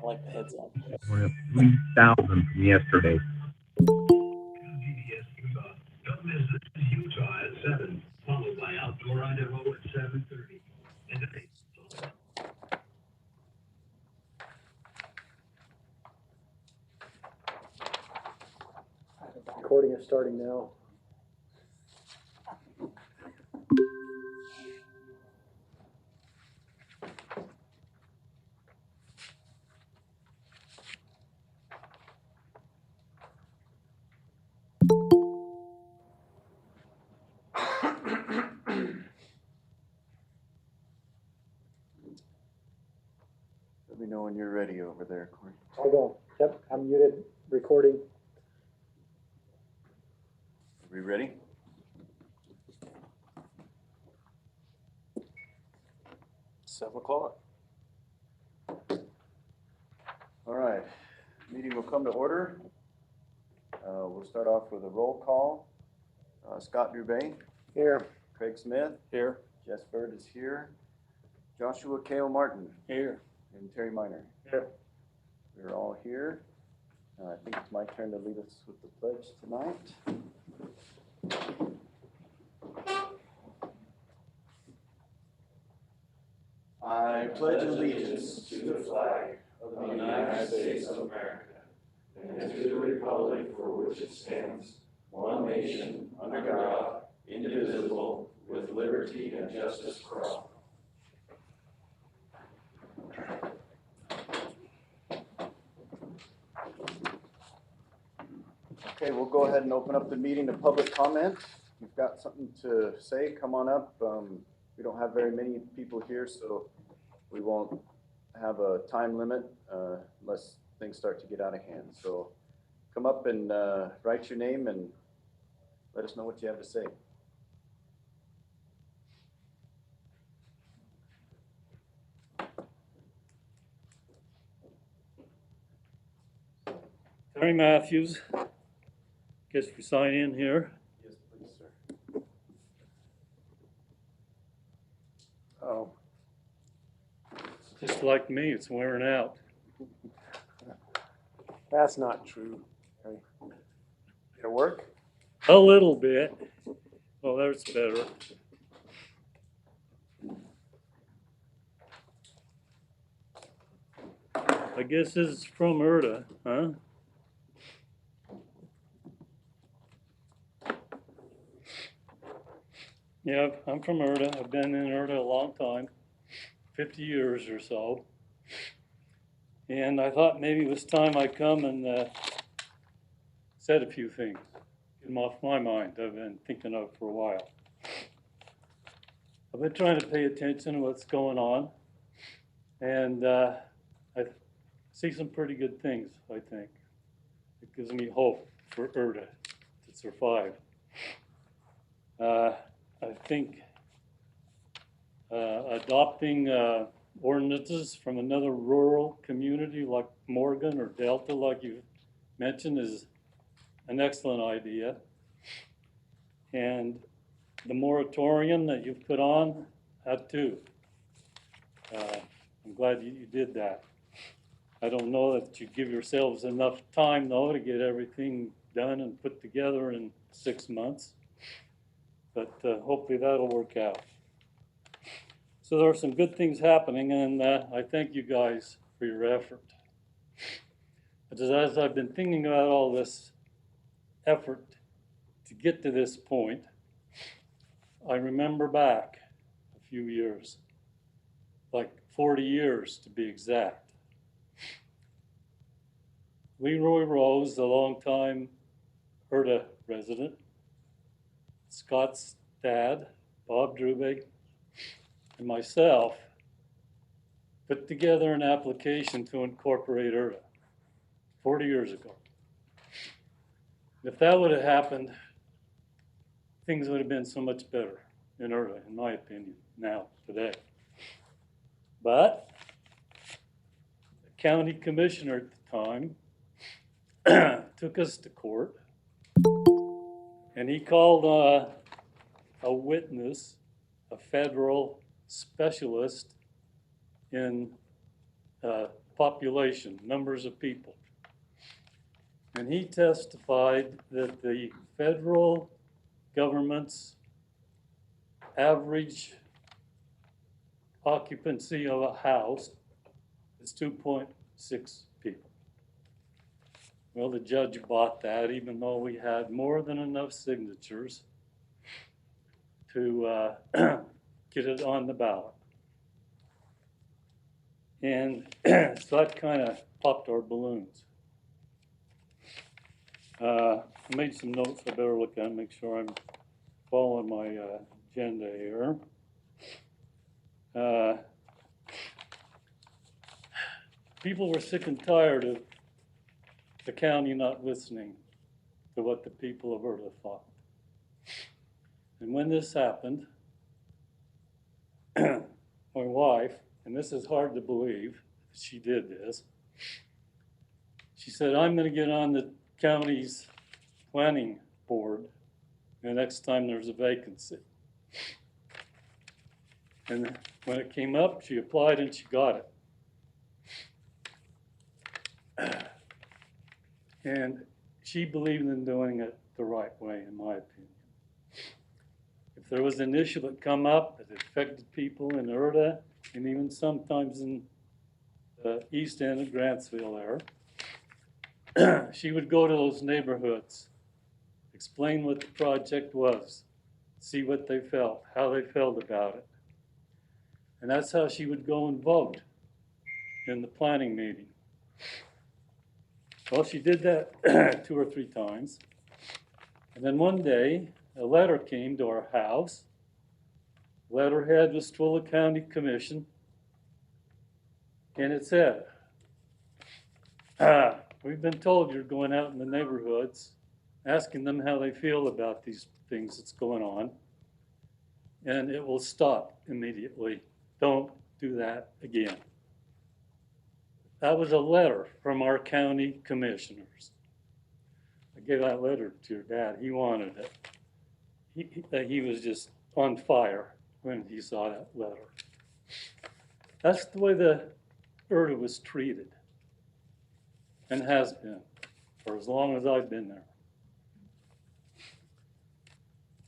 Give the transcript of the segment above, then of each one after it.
like the heads up. We're at 3,000 from yesterday. Don't miss this Utah at 7, followed by Outdoor Idaho at 7:30. Recording is starting now. Let me know when you're ready over there, Corey. I'll go. Yep, I'm muted, recording. Are we ready? $7 o'clock. All right, meeting will come to order. We'll start off with a roll call. Scott Dubay. Here. Craig Smith. Here. Jess Bird is here. Joshua Kale Martin. Here. And Terry Miner. Here. We're all here. I think it's my turn to lead us with the pledge tonight. I pledge allegiance to the flag of the United States of America and to the republic for which it stands, one nation, under God, indivisible, with liberty and justice for all. Okay, we'll go ahead and open up the meeting to public comment. If you've got something to say, come on up. We don't have very many people here, so we won't have a time limit unless things start to get out of hand. So come up and write your name and let us know what you have to say. Terry Matthews. Guess we sign in here. Yes, please, sir. Oh. Just like me, it's wearing out. That's not true. Did it work? A little bit. Oh, there's better. I guess this is from Erda, huh? Yeah, I'm from Erda. I've been in Erda a long time, 50 years or so. And I thought maybe it was time I come and said a few things, get them off my mind. I've been thinking of for a while. I've been trying to pay attention to what's going on, and I see some pretty good things, I think. It gives me hope for Erda to survive. I think adopting ordinances from another rural community like Morgan or Delta, like you mentioned, is an excellent idea. And the moratorium that you've put on, that too. I'm glad you did that. I don't know that you give yourselves enough time, though, to get everything done and put together in 6 months. But hopefully that'll work out. So there are some good things happening, and I thank you guys for your effort. But as I've been thinking about all this effort to get to this point, I remember back a few years, like 40 years to be exact. Leroy Rose, a longtime Erda resident, Scott's dad, Bob Drube, and myself put together an application to incorporate Erda 40 years ago. If that would have happened, things would have been so much better in Erda, in my opinion, now, today. But the county commissioner at the time took us to court, and he called a witness, a federal specialist in population, numbers of people. And he testified that the federal government's average occupancy of a house is 2.6 people. Well, the judge bought that, even though we had more than enough signatures to get it on the ballot. And so that kind of popped our balloons. I made some notes. I better look at them, make sure I'm following my agenda here. People were sick and tired of the county not listening to what the people of Erda thought. And when this happened, my wife, and this is hard to believe, she did this, she said, I'm going to get on the county's planning board the next time there's a vacancy. And when it came up, she applied and she got it. And she believed in doing it the right way, in my opinion. If there was an issue that come up that affected people in Erda, and even sometimes in the east end of Grantsville there, she would go to those neighborhoods, explain what the project was, see what they felt, how they felt about it. And that's how she would go and vote in the planning meeting. Well, she did that 2 or 3 times. And then one day, a letter came to our house. Letterhead was Twilla County Commission. And it said, we've been told you're going out in the neighborhoods, asking them how they feel about these things that's going on. And it will stop immediately. Don't do that again. That was a letter from our county commissioners. I gave that letter to your dad. He wanted it. He was just on fire when he saw that letter. That's the way the Erda was treated and has been for as long as I've been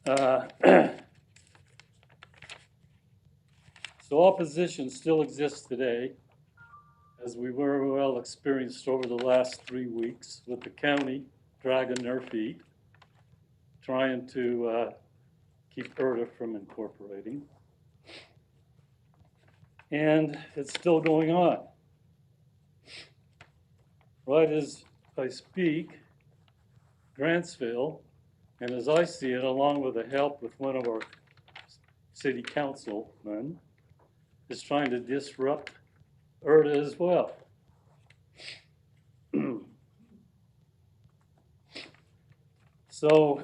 there. So opposition still exists today, as we were well experienced over the last 3 weeks with the county dragging their feet, trying to keep Erda from incorporating. And it's still going on. Right as I speak, Grantsville, and as I see it, along with the help with one of our city councilmen, is trying to disrupt Erda as well. So,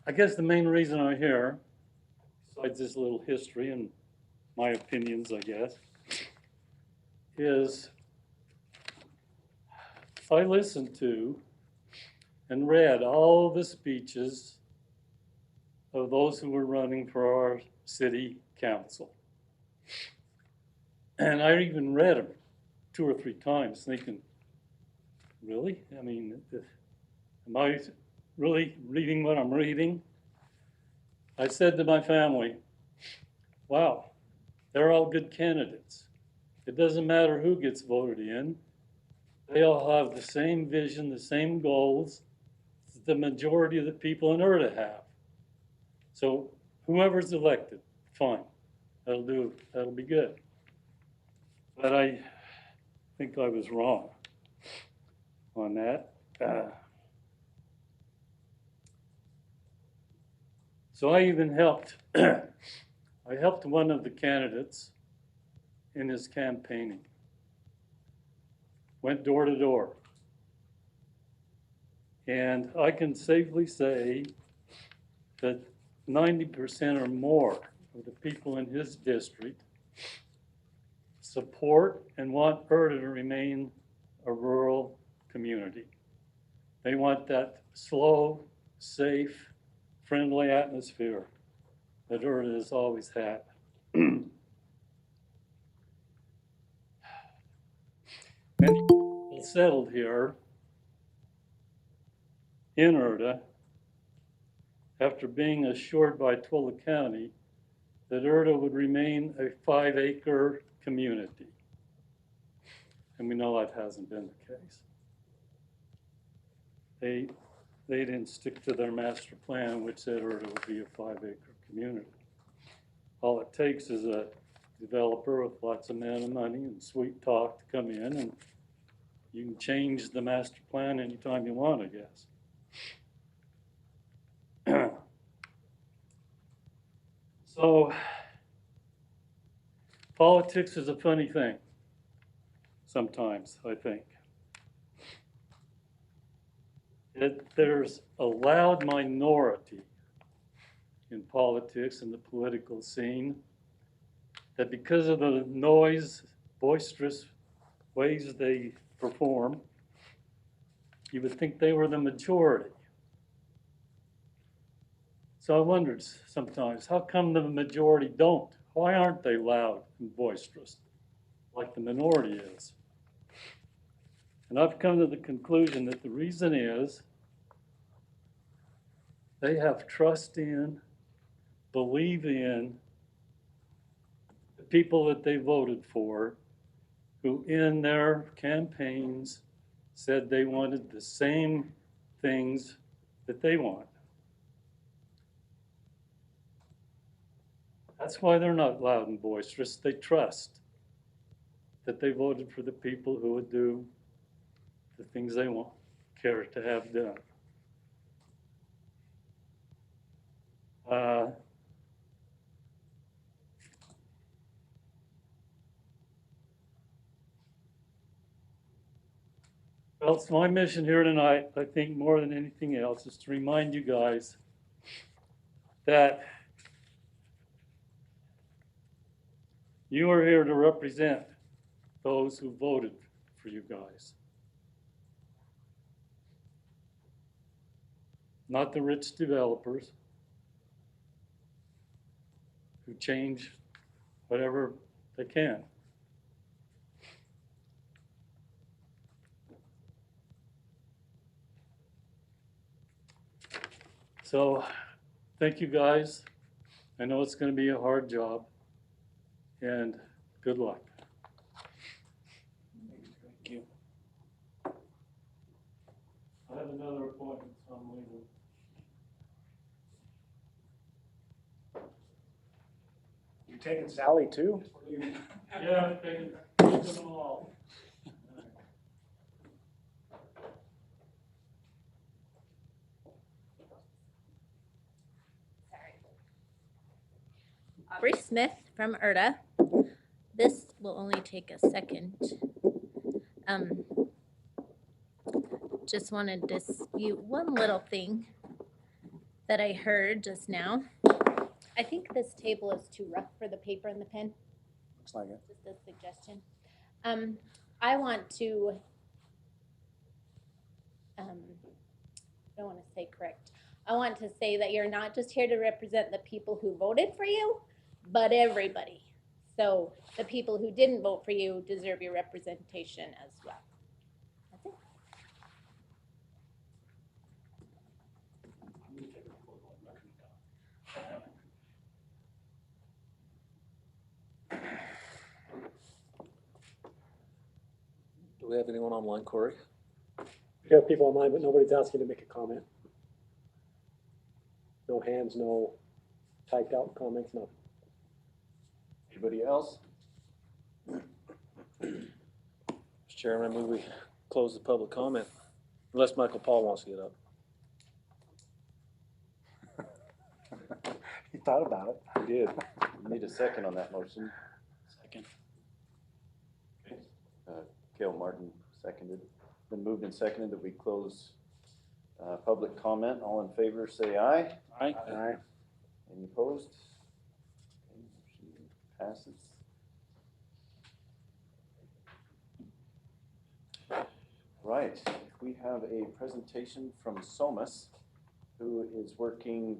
I guess the main reason I'm here, besides this little history and my opinions, I guess, is I listened to and read all the speeches of those who were running for our city council. And I even read them 2 or 3 times thinking, really? I mean, am I really reading what I'm reading? I said to my family, wow, they're all good candidates. It doesn't matter who gets voted in. They all have the same vision, the same goals that the majority of the people in Erda have. So whoever's elected, fine, that'll do, that'll be good. But I think I was wrong on that. So I even helped, I helped one of the candidates in his campaigning. Went door to door. And I can safely say that 90% or more of the people in his district support and want Erda to remain a rural community. They want that slow, safe, friendly atmosphere that Erda has always had. many people settled here in Erda after being assured by Twilla County that Erda would remain a 5-acre community. And we know that hasn't been the case. They didn't stick to their master plan, which said Erda would be a 5-acre community. All it takes is a developer with lots of amount of money and sweet talk to come in, and you can change the master plan anytime you want, I guess. So, politics is a funny thing sometimes, I think. There's a loud minority in politics and the political scene that because of the noise, boisterous ways they perform, you would think they were the majority. So I wondered sometimes, how come the majority don't? Why aren't they loud and boisterous like the minority is? And I've come to the conclusion that the reason is they have trust in, believe in the people that they voted for, who in their campaigns said they wanted the same things that they want. That's why they're not loud and boisterous. They trust that they voted for the people who would do the things they want, care to have done. Well, it's my mission here tonight, I think more than anything else, is to remind you guys that you are here to represent those who voted for you guys. Not the rich developers who change whatever they can. So, thank you guys. I know it's going to be a hard job, and good luck. Thank you. I have another appointment, so I'm leaving. You taking Sally too? Yeah, taking them all. Aubrey Smith from Erda. This will only take a second. Just wanted to dispute one little thing that I heard just now. I think this table is too rough for the paper and the pen. Looks like it. Just a suggestion. I want to, I don't want to say correct. I want to say that you're not just here to represent the people who voted for you, but everybody. So the people who didn't vote for you deserve your representation as well. That's it. Do we have anyone online, Corey? We have people online, but nobody's asking to make a comment. No hands, no typed out comments, nothing. Anybody else? Mr. Chairman, I move we close the public comment, unless Michael Paul wants to get up. He thought about it. We did. We need a second on that motion. Second. Cale Martin seconded. Been moved and seconded that we close public comment. All in favor, say aye. Aye. Aye. Any opposed? Okay, motion passes. Right, we have a presentation from Somas, who is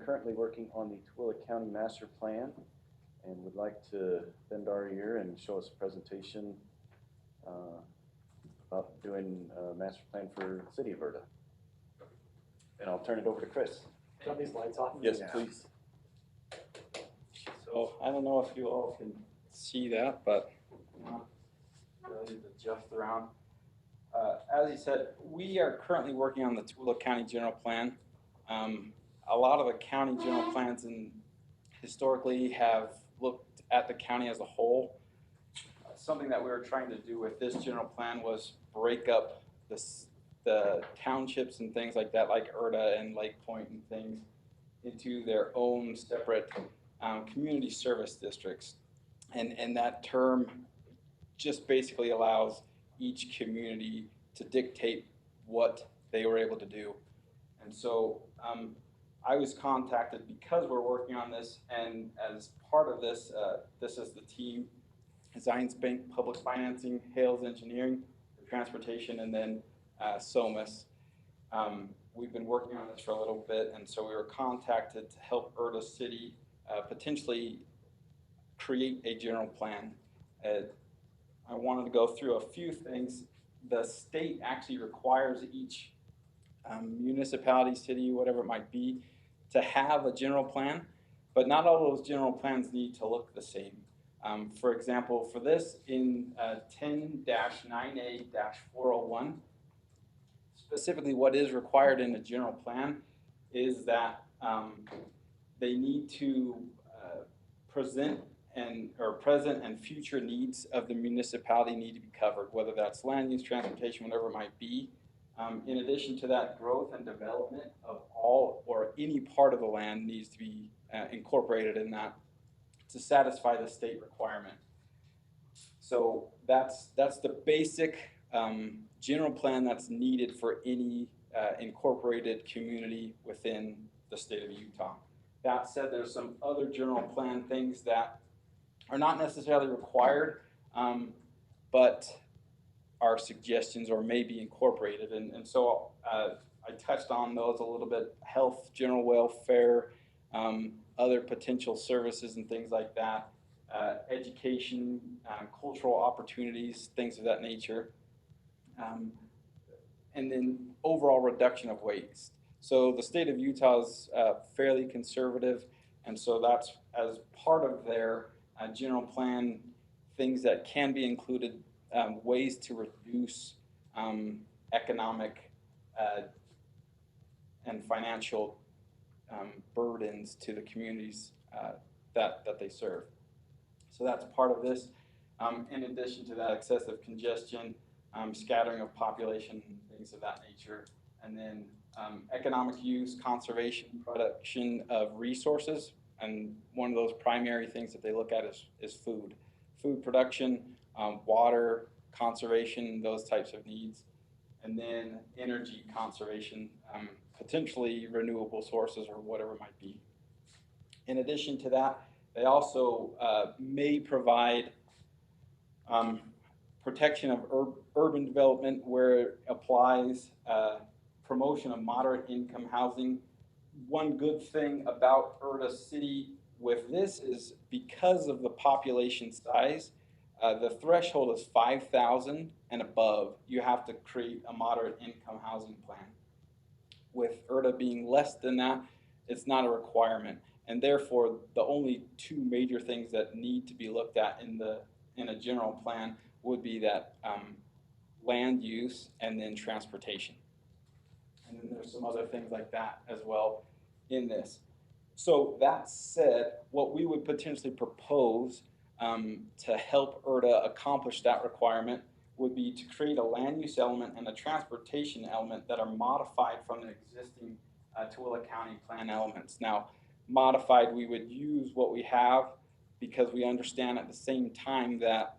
currently working on the Twilla County Master Plan and would like to bend our ear and show us a presentation about doing a master plan for the city of Erda. And I'll turn it over to Chris. Turn these lights off. Yes, please. So I don't know if you all can see that, but really to adjust around. As he said, we are currently working on the Tooele County General Plan. A lot of the county general plans historically have looked at the county as a whole. Something that we were trying to do with this general plan was break up the townships and things like that, like Erda and Lake Point and things, into their own separate community service districts. And that term just basically allows each community to dictate what they were able to do. And so I was contacted because we're working on this, and as part of this, this is the team: Zions Bank Public Financing, Hales Engineering, Transportation, and then SOMAS. We've been working on this for a little bit, and so we were contacted to help Erda City potentially create a general plan. I wanted to go through a few things. The state actually requires each municipality, city, whatever it might be, to have a general plan, but not all those general plans need to look the same. For example, for this in 10-9A-401, specifically what is required in a general plan is that they need to present and future needs of the municipality need to be covered, whether that's land use, transportation, whatever it might be. In addition to that, growth and development of all or any part of the land needs to be incorporated in that to satisfy the state requirement. So that's the basic general plan that's needed for any incorporated community within the state of Utah. That said, there's some other general plan things that are not necessarily required, but are suggestions or may be incorporated. And so I touched on those a little bit: health, general welfare, other potential services and things like that, education, cultural opportunities, things of that nature, and then overall reduction of waste. So the state of Utah is fairly conservative, and so that's as part of their general plan, things that can be included, ways to reduce economic and financial burdens to the communities that they serve. So that's part of this. In addition to that, excessive congestion, scattering of population, things of that nature, and then economic use, conservation, production of resources. And one of those primary things that they look at is food production, water, conservation, those types of needs, and then energy conservation, potentially renewable sources or whatever it might be. In addition to that, they also may provide protection of urban development where it applies, promotion of moderate income housing. One good thing about Erda City with this is because of the population size, the threshold is 5,000 and above. You have to create a moderate income housing plan. With Erda being less than that, it's not a requirement, and therefore the only two major things that need to be looked at in a general plan would be that land use and then transportation. And then there's some other things like that as well in this. So that said, what we would potentially propose to help Erda accomplish that requirement would be to create a land use element and a transportation element that are modified from the existing Tooele County plan elements. Now, modified, we would use what we have because we understand at the same time that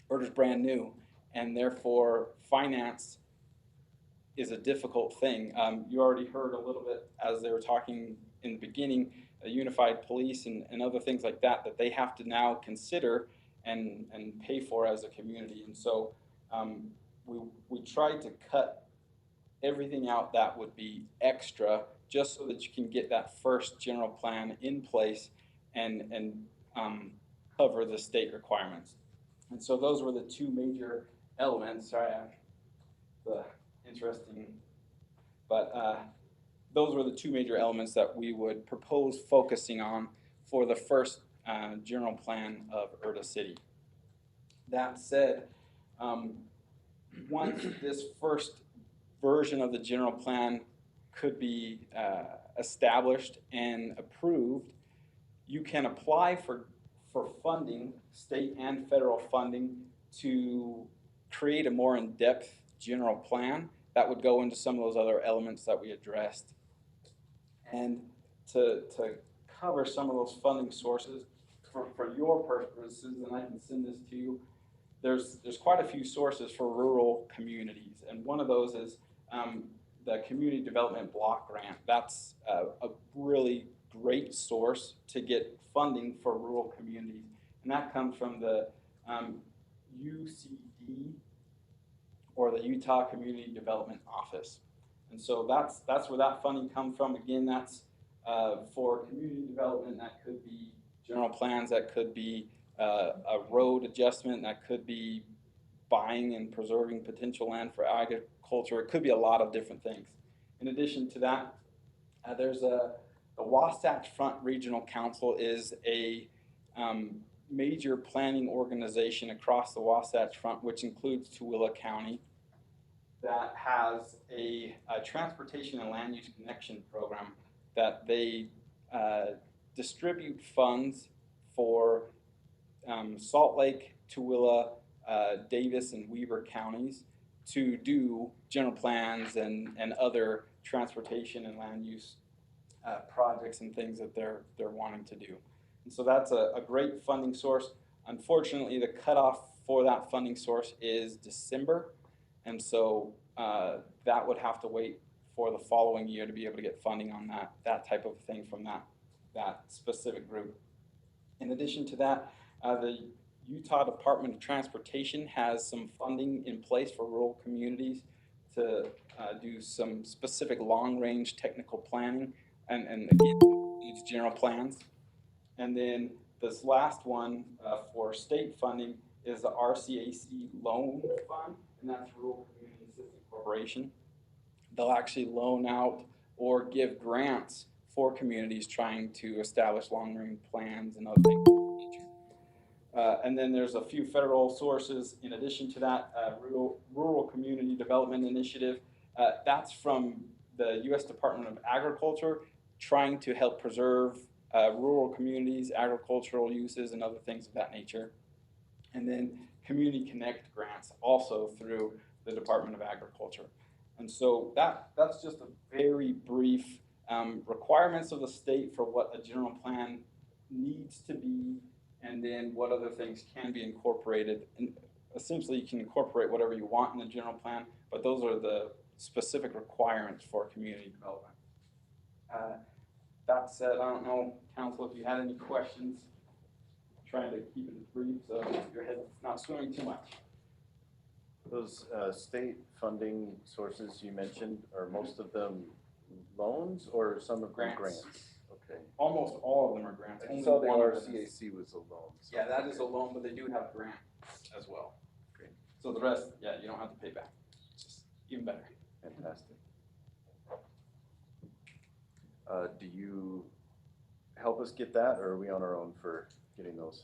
Erda's brand new, and therefore finance is a difficult thing. You already heard a little bit as they were talking in the beginning, unified police and other things like that they have to now consider and pay for as a community. And so we tried to cut everything out that would be extra just so that you can get that first general plan in place and cover the state requirements. And so those were the two major elements. Sorry, the interesting, but those were the two major elements that we would propose focusing on for the first general plan of Erda City. That said, once this first version of the general plan could be established and approved, you can apply for funding, state and federal funding, to create a more in-depth general plan that would go into some of those other elements that we addressed. And to cover some of those funding sources for your purposes, and I can send this to you, there's quite a few sources for rural communities, and one of those is the Community Development Block Grant. That's a really great source to get funding for rural communities, and that comes from the UCD, or the Utah Community Development Office. And so that's where that funding comes from. Again, that's for community development. That could be general plans, that could be a road adjustment, that could be buying and preserving potential land for agriculture. It could be a lot of different things. In addition to that, there's the Wasatch Front Regional Council is a major planning organization across the Wasatch Front, which includes Tooele County, that has a transportation and land use connection program that they distribute funds for Salt Lake, Tooele, Davis, and Weber counties to do general plans and other transportation and land use projects and things that they're wanting to do. And so that's a great funding source. Unfortunately, the cutoff for that funding source is December, and so that would have to wait for the following year to be able to get funding on that type of thing from that specific group. In addition to that, the Utah Department of Transportation has some funding in place for rural communities to do some specific long-range technical planning and again, these general plans. And then this last one for state funding is the RCAC Loan Fund, and that's Rural Community Assistance Corporation. They'll actually loan out or give grants for communities trying to establish long-range plans and other things. And then there's a few federal sources in addition to that. Rural Community Development Initiative, that's from the U.S. Department of Agriculture, trying to help preserve rural communities, agricultural uses, and other things of that nature. And then Community Connect grants, also through the Department of Agriculture. And so that's just a very brief requirements of the state for what a general plan needs to be, and then what other things can be incorporated. And essentially, you can incorporate whatever you want in the general plan, but those are the specific requirements for community development. That said, I don't know, Council, if you had any questions. I'm trying to keep it brief so your head's not swimming too much. Those state funding sources you mentioned, are most of them loans or some of them grants? Okay. Almost all of them are grants. I Only saw the one of them is- RCAC was a loan. So Yeah, that is a loan, but they do have grants as well. Great. So the rest, yeah, you don't have to pay back. It's just even better. Fantastic. Do you help us get that, or are we on our own for getting those?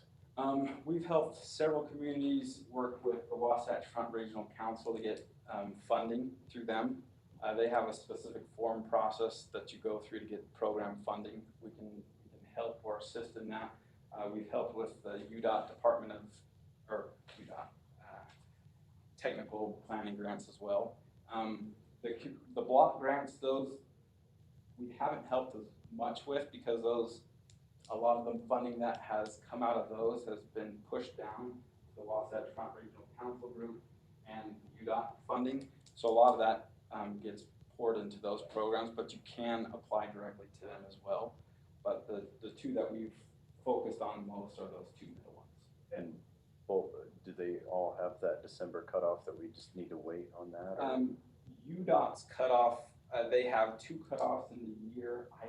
We've helped several communities work with the Wasatch Front Regional Council to get funding through them. They have a specific form process that you go through to get program funding. We can help or assist in that. We've helped with the UDOT technical planning grants as well. The block grants, those we haven't helped as much with, because a lot of the funding that has come out of those has been pushed down to the Wasatch Front Regional Council Group and UDOT funding. So a lot of that gets poured into those programs, but you can apply directly to them as well. But the two that we've focused on most are those two middle ones. And both, do they all have that December cutoff that we just need to wait on that? UDOT's cutoff, they have two cutoffs in the year. I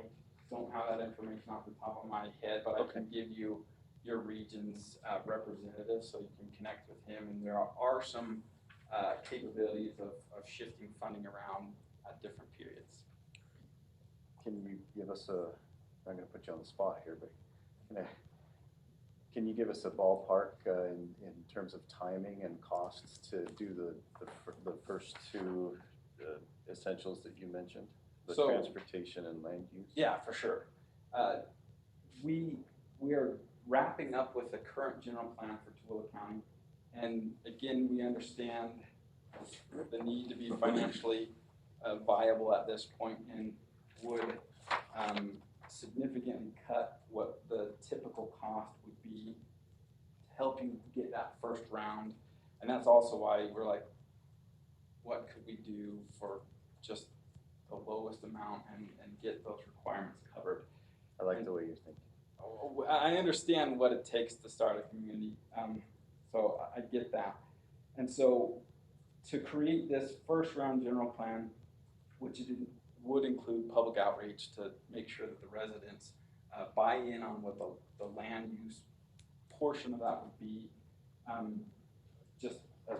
don't have that information off the top of my head, but I can give you your region's representative so you can connect with him. And there are some capabilities of shifting funding around at different periods. Can you give us a, I'm gonna put you on the spot here, but can you give us a ballpark in terms of timing and costs to do the first two essentials that you mentioned? The So- transportation and land use? Yeah, for sure. We are wrapping up with the current general plan for Tooele County. And again, we understand the need to be financially viable at this point and would significantly cut what the typical cost would be to help you get that first round. And that's also why we're like, what could we do for just the lowest amount and get those requirements covered? I like the way you're thinking. I understand what it takes to start a community, so I get that. And so to create this first round general plan, which would include public outreach to make sure that the residents buy in on what the land use portion of that would be, just as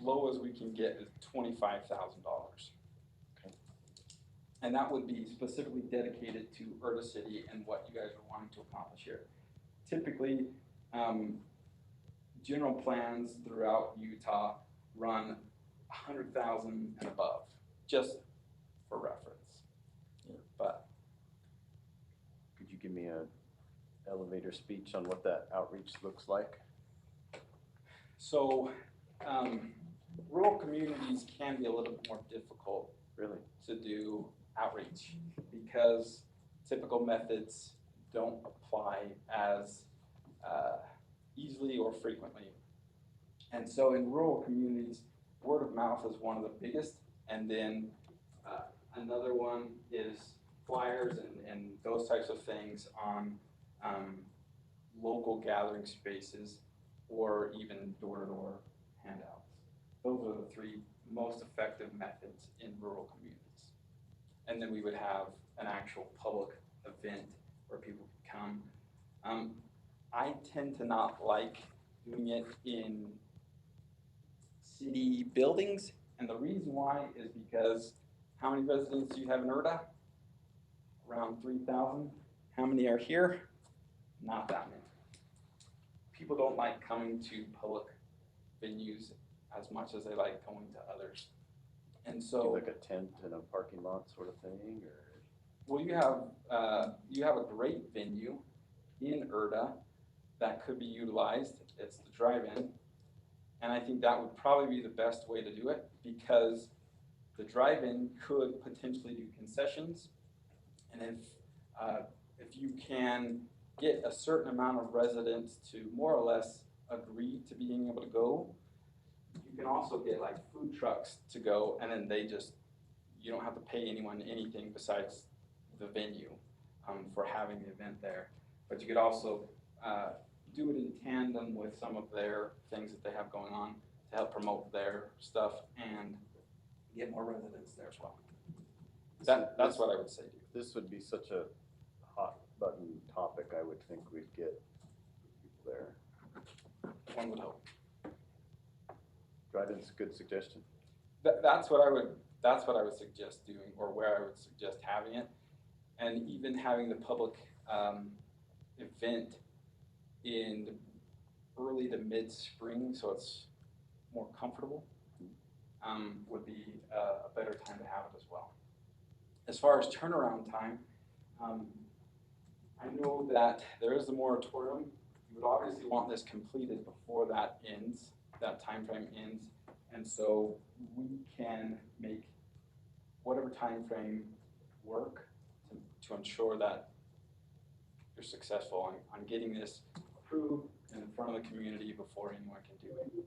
low as we can get is $25,000. Okay. And that would be specifically dedicated to Erda City and what you guys are wanting to accomplish here. Typically, general plans throughout Utah run 100,000 and above, just for reference. Yeah. But Could you give me a elevator speech on what that outreach looks like? so, rural communities can be a little bit more difficult Really? to do outreach because typical methods don't apply as easily or frequently. And so in rural communities, word of mouth is one of the biggest, and then another one is flyers and those types of things on local gathering spaces or even door-to-door handouts. Those are the three most effective methods in rural communities. And then we would have an actual public event where people could come. I tend to not like doing it in city buildings, and the reason why is because how many residents do you have in Erda? Around 3,000. How many are here? Not that many. People don't like coming to public venues as much as they like going to others. And Do so, like a tent in a parking lot sort of thing, or? well, you have a great venue in Erda that could be utilized. It's the drive-in. And I think that would probably be the best way to do it because the drive-in could potentially do concessions. And if you can get a certain amount of residents to more or less agree to being able to go, you can also get like food trucks to go, and then you don't have to pay anyone anything besides the venue for having the event there. But you could also do it in tandem with some of their things that they have going on to help promote their stuff and get more residents there as well. That's what I would say to you. This would be such a hot button topic, I would think we'd get people there. One would hope. Drive-in's a good suggestion. That's what I would suggest doing, or where I would suggest having it, and even having the public event in early to mid spring, so it's more comfortable, would be a better time to have it as well. As far as turnaround time, I know that there is a moratorium. You would obviously want this completed before that ends, that time frame ends, and so we can make whatever time frame work to ensure that you're successful on getting this approved in front of the community before anyone can do it.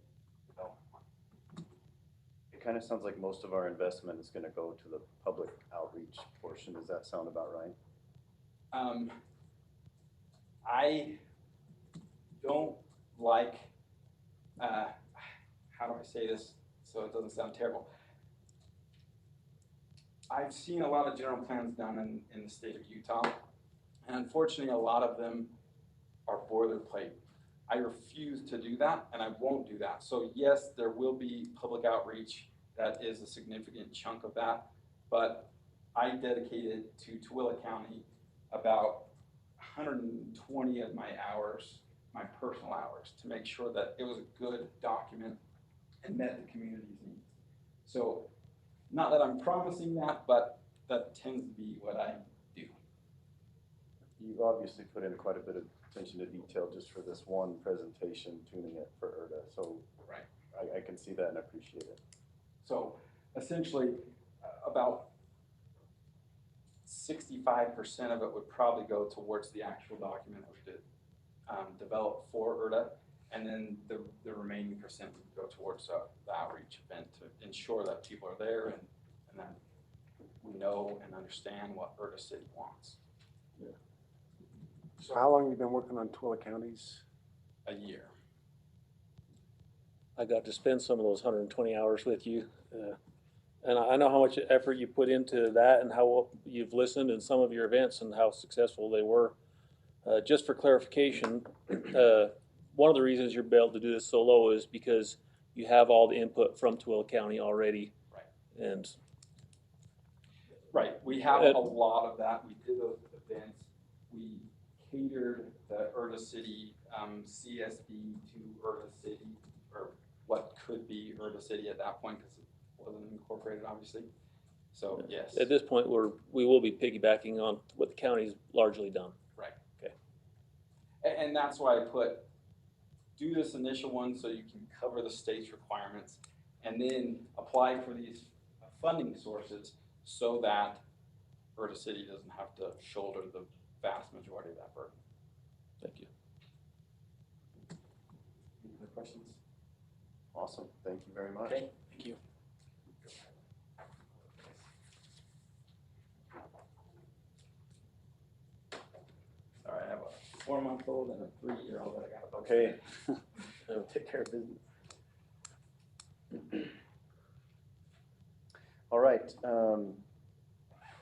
It kind of sounds like most of our investment is going to go to the public outreach portion. Does that sound about right? I don't like, how do I say this so it doesn't sound terrible? I've seen a lot of general plans done in the state of Utah, and unfortunately a lot of them are boilerplate. I refuse to do that, and I won't do that. So yes, there will be public outreach. That is a significant chunk of that, but I dedicated to Tooele County about 120 of my hours, my personal hours, to make sure that it was a good document and met the community's needs. So, not that I'm promising that, but that tends to be what I do. You've obviously put in quite a bit of attention to detail just for this one presentation, tuning it for Erda, so Right. I can see that and appreciate it. So essentially, about 65% of it would probably go towards the actual document that we did develop for Erda, and then the remaining percent would go towards the outreach event to ensure that people are there and that we know and understand what Erda City wants. So how long have you been working on Tooele Counties? A year. I got to spend some of those 120 hours with you. And I know how much effort you put into that and how you've listened in some of your events and how successful they were. Just for clarification, one of the reasons you're able to do this so low is because you have all the input from Tooele County already. Right. And right, we have a lot of that. We did those events. We catered the Erda City CSD to Erda City, or what could be Erda City at that point, because it wasn't incorporated, obviously. So yes. At this point, we will be piggybacking on what the county's largely done. Right. Okay. And that's why I put, do this initial one so you can cover the state's requirements, and then apply for these funding sources so that Erda City doesn't have to shoulder the vast majority of that burden. Thank you. Any other questions? Awesome, thank you very much. Okay, thank you. All right, I have a 4-month-old and a 3-year-old that I got. Okay. Take care of business. All right,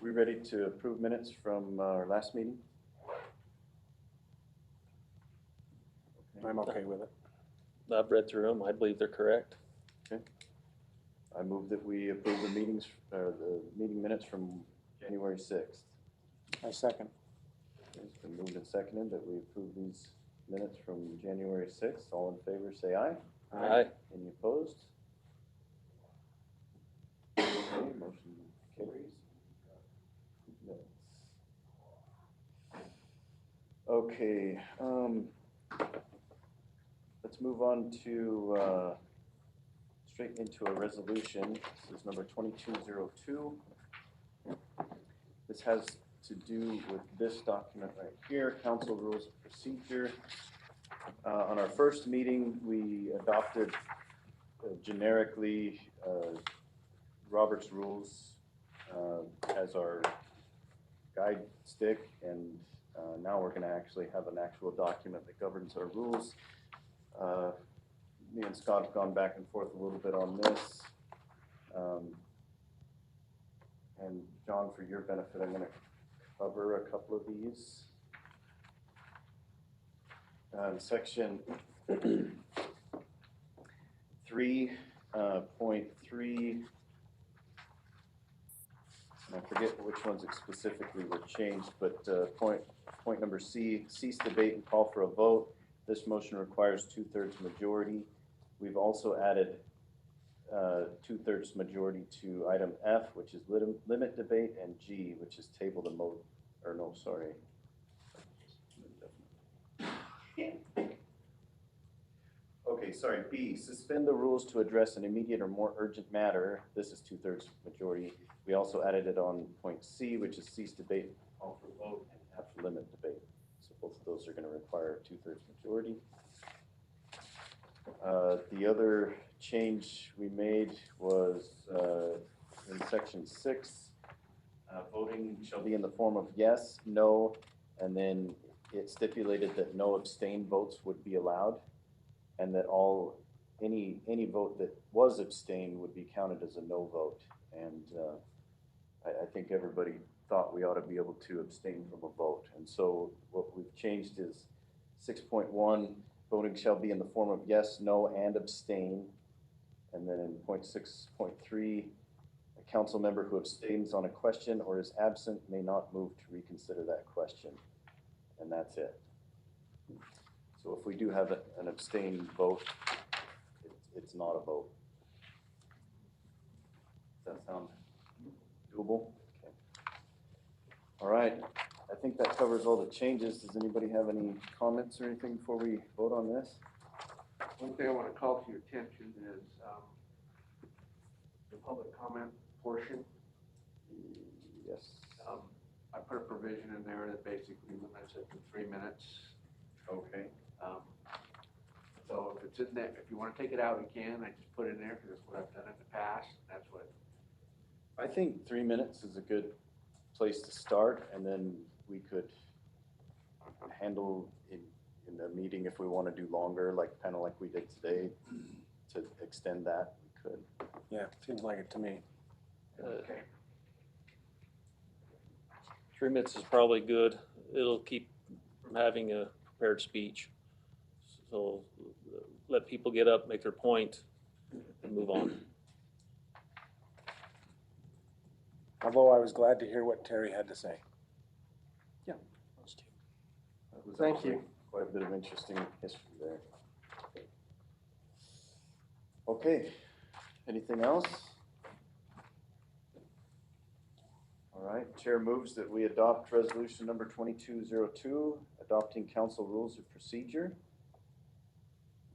we ready to approve minutes from our last meeting? I'm okay with it. I've read through them. I believe they're correct. I move that we approve the meeting minutes from January 6th. I second. Okay, it's been moved and seconded that we approve these minutes from January 6th. All in favor, say aye. Aye. Any opposed? Okay, motion carries. Minutes. Okay, let's move on to, straight into a resolution. This is number 2202. This has to do with this document right here, Council Rules of Procedure. On our first meeting, we adopted generically Robert's Rules as our guide stick, and now we're going to actually have an actual document that governs our rules. Me and Scott have gone back and forth a little bit on this. And John, for your benefit, I'm going to cover a couple of these. Section 3.3, and I forget which ones specifically were changed, but point number C, cease debate and call for a vote. This motion requires 2/3 majority. We've also added 2/3 majority to item F, which is limit debate, and G, which is table the Okay, sorry, B, suspend the rules to address an immediate or more urgent matter. This is 2/3 majority. We also added it on point C, which is cease debate, call for vote, and F, limit debate. So both of those are going to require 2/3 majority. The other change we made was in section 6, voting shall be in the form of yes, no, and then it stipulated that no abstained votes would be allowed, and that any vote that was abstained would be counted as a no vote. And I think everybody thought we ought to be able to abstain from a vote. And so what we've changed is 6.1 voting shall be in the form of yes, no, and abstain. And then in 6.3, a council member who abstains on a question or is absent may not move to reconsider that question. And that's it. So if we do have an abstained vote, it's not a vote. Does that sound doable? Okay. All right, I think that covers all the changes. Does anybody have any comments or anything before we vote on this? One thing I want to call to your attention is the public comment portion. Yes. I put a provision in there that basically limits it to 3 minutes. Okay. So if it's in there, if you want to take it out, you can. I just put it in there because that's what I've done in the past. That's what. I think 3 minutes is a good place to start, and then we could handle in the meeting if we want to do longer, like kind of like we did today, to extend that, we could. Yeah, seems like it to me. Okay. 3 minutes is probably good. It'll keep from having a prepared speech. So let people get up, make their point, and move on. Although I was glad to hear what Terry had to say. That was Thank actually you. quite a bit of interesting history there. Okay, anything else? All right, Chair moves that we adopt resolution number 2202, adopting council rules of procedure.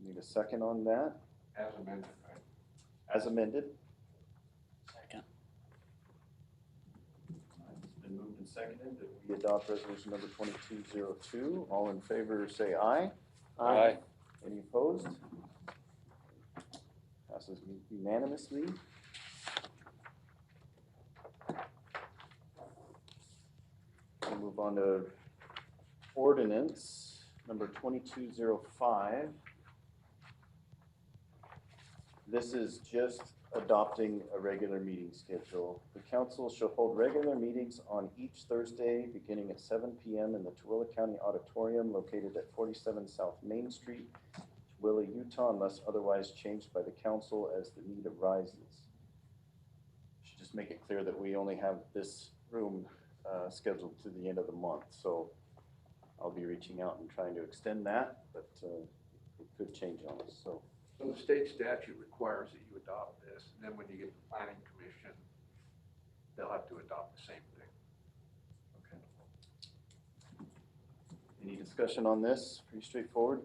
Need a second on that? As amended, right? As amended. Second. It's been moved and seconded that we adopt resolution number 2202. All in favor say aye. Aye. Any opposed? Passes unanimously. We'll move on to ordinance number 2205. This is just adopting a regular meeting schedule. The council shall hold regular meetings on each Thursday beginning at 7 p.m. in the Tooele County Auditorium located at 47 South Main Street, Tooele, Utah, unless otherwise changed by the council as the need arises. Should just make it clear that we only have this room scheduled to the end of the month, so I'll be reaching out and trying to extend that, but it could change on us. So the state statute requires that you adopt this, and then when you get the planning commission, they'll have to adopt the same thing. okay. Any discussion on this? Pretty straightforward.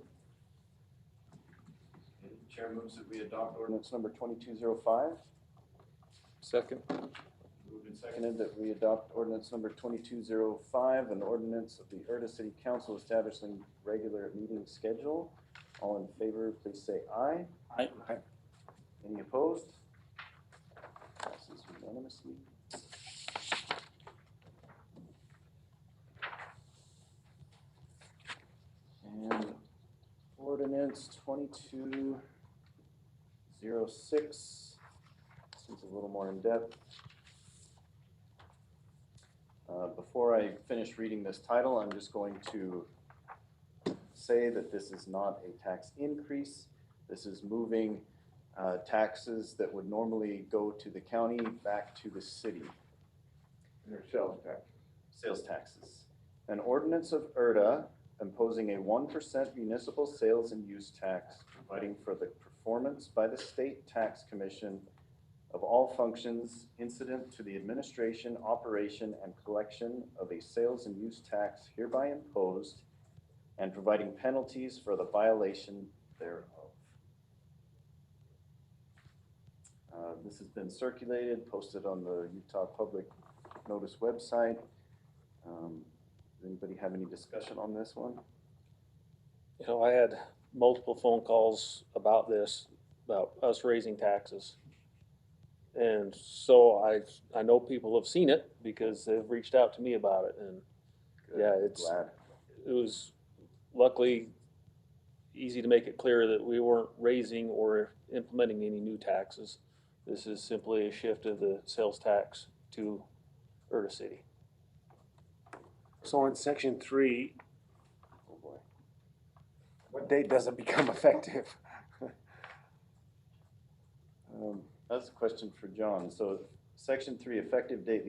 Okay. Chair moves that we adopt ordinance number 2205. Second. Moved and seconded that we adopt ordinance number 2205, an ordinance of the Erda City Council establishing regular meeting schedule. All in favor, please say aye. Aye. Any opposed? Passes unanimously. And ordinance 2206 seems a little more in depth. Before I finish reading this title, I'm just going to say that this is not a tax increase. This is moving taxes that would normally go to the county back to the city. And their sales tax. Sales taxes. An ordinance of Erda imposing a 1% municipal sales and use tax, providing for the performance by the State Tax Commission of all functions incident to the administration, operation, and collection of a sales and use tax hereby imposed, and providing penalties for the violation thereof. This has been circulated, posted on the Utah Public Notice website. Does anybody have any discussion on this one? You know, I had multiple phone calls about this, about us raising taxes. And so I know people have seen it because they've reached out to me about it, and yeah, Glad. it was luckily easy to make it clear that we weren't raising or implementing any new taxes. This is simply a shift of the sales tax to Erda City. So in section 3, Oh boy. What date does it become effective? That's a question for John. So section 3, effective date,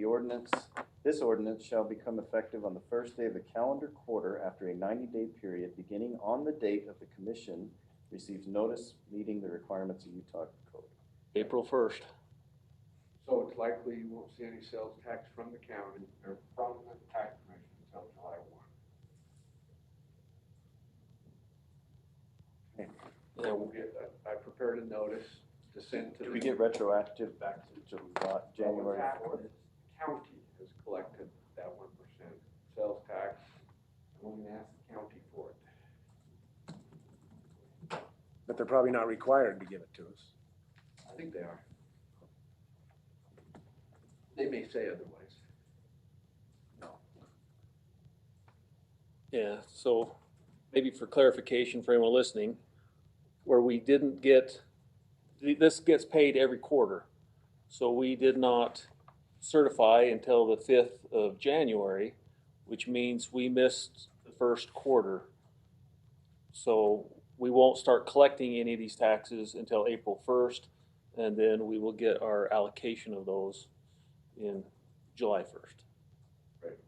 this ordinance shall become effective on the first day of the calendar quarter after a 90-day period beginning on the date of the commission receives notice meeting the requirements of Utah code. April 1st. So it's likely you won't see any sales tax from the county or from the tax commission until July 1. Yeah, We'll get, I prepared a notice to send to. Do we get retroactive back to July, January? The county has collected that 1% sales tax, and we can ask the county for it. But they're probably not required to give it to us. I think they are. They may say otherwise. Yeah, so maybe for clarification for anyone listening, where we didn't get, this gets paid every quarter. So we did not certify until the 5th of January, which means we missed the first quarter. So we won't start collecting any of these taxes until April 1st, and then we will get our allocation of those in July 1st. Right.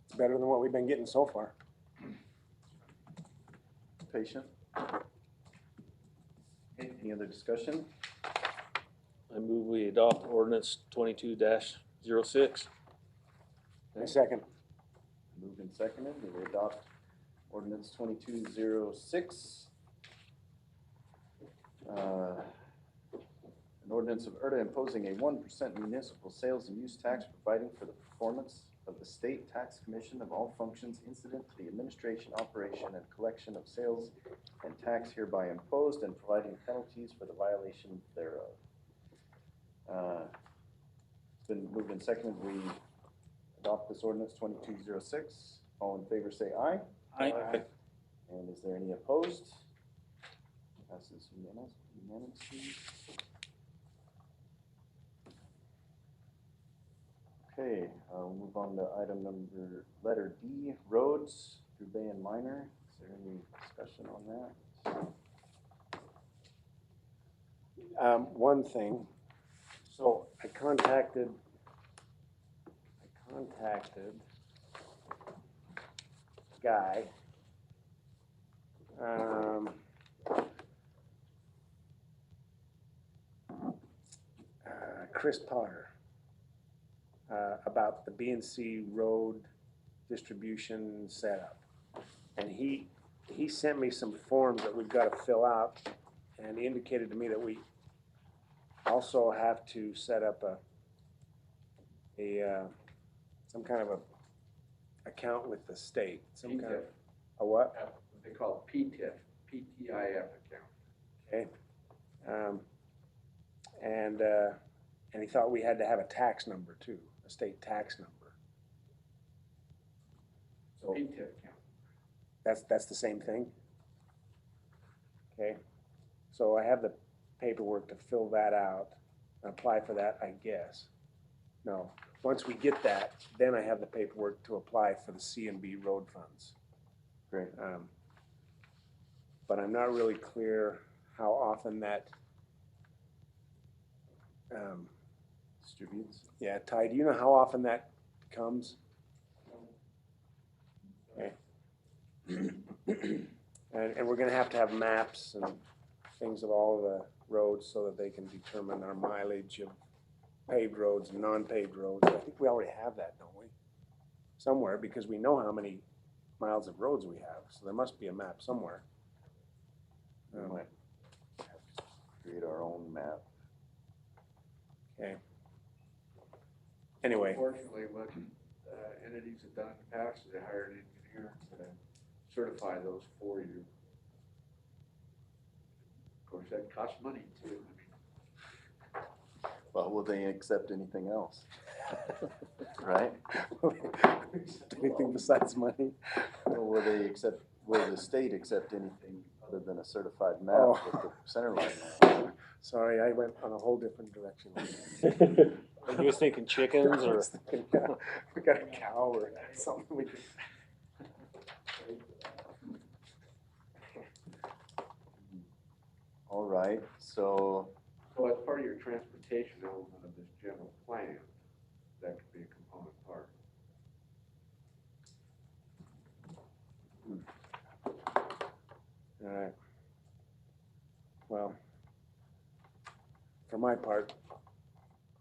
It's better than what we've been getting so far. Patient? Any other discussion? I move we adopt ordinance 22-06. A second. Moved and seconded, that we adopt ordinance 2206. An ordinance of Erda imposing a 1% municipal sales and use tax, providing for the performance of the state tax commission of all functions incident to the administration, operation, and collection of sales and tax hereby imposed, and providing penalties for the violation thereof. It's been moved and seconded, we adopt this ordinance 2206. All in favor say aye. Aye. And is there any opposed? Passes unanimously. Okay, we'll move on to item letter D, roads through Bay and Minor. Is there any discussion on that? One thing, so I contacted guy, Chris Potter, about the BNC road distribution setup. And he sent me some forms that we've got to fill out, and he indicated to me that we also have to set up some kind of a account with the state, some kind of a what? What they call PTIF, PTIF account. Okay. And he thought we had to have a tax number too, a state tax number. So PTIF account. that's the same thing? Okay. So I have the paperwork to fill that out, apply for that, I guess. No, once we get that, then I have the paperwork to apply for the C&B road funds. Great. But I'm not really clear how often that Distributes. yeah, Ty, do you know how often that comes? Okay. And we're gonna have to have maps and things of all of the roads so that they can determine our mileage of paved roads and non-paved roads. I think we already have that, don't we? Somewhere, because we know how many miles of roads we have, so there must be a map somewhere. We might have to create our own map. Okay. Anyway, Unfortunately, what entities have done in the past is they hire an engineer to certify those for you. Of course, that costs money too. Well, will they accept anything else? Right? anything besides money? Or will the state accept anything other than a certified map with the center line? Sorry, I went on a whole different direction. You was thinking chickens I or? was thinking, yeah, we got a cow or something we could. All right, so, So as part of your transportation element of this general plan, that could be a component part. All right. Well, for my part,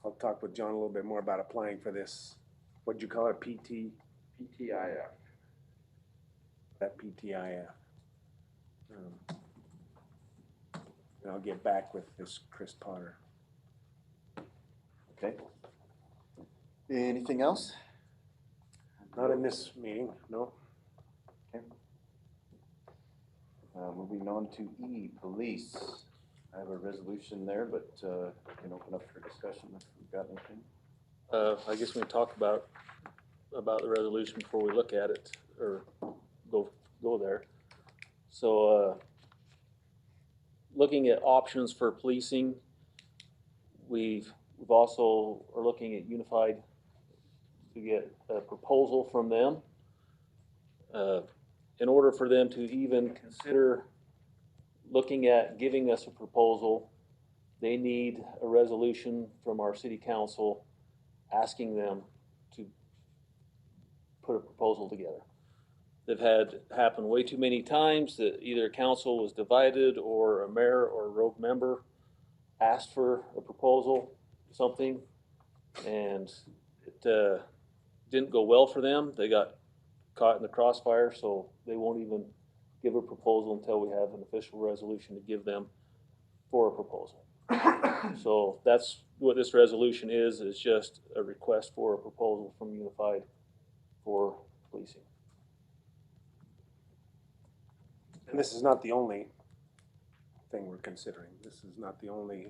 I'll talk with John a little bit more about applying for this. What'd you call it, PT? PTIF. That PTIF. And I'll get back with this Chris Potter. okay. Anything else? Not in this meeting, no. Moving on to E, police. I have a resolution there, but we can open up for discussion if we've got anything. I guess we can talk about the resolution before we look at it or go there. So, looking at options for policing, we've also are looking at Unified to get a proposal from them. In order for them to even consider looking at giving us a proposal, they need a resolution from our city council asking them to put a proposal together. They've had happen way too many times that either council was divided or a mayor or a rogue member asked for a proposal, something, and it didn't go well for them. They got caught in the crossfire, so they won't even give a proposal until we have an official resolution to give them for a proposal. So that's what this resolution is just a request for a proposal from Unified for policing. And this is not the only thing we're considering. This is not the only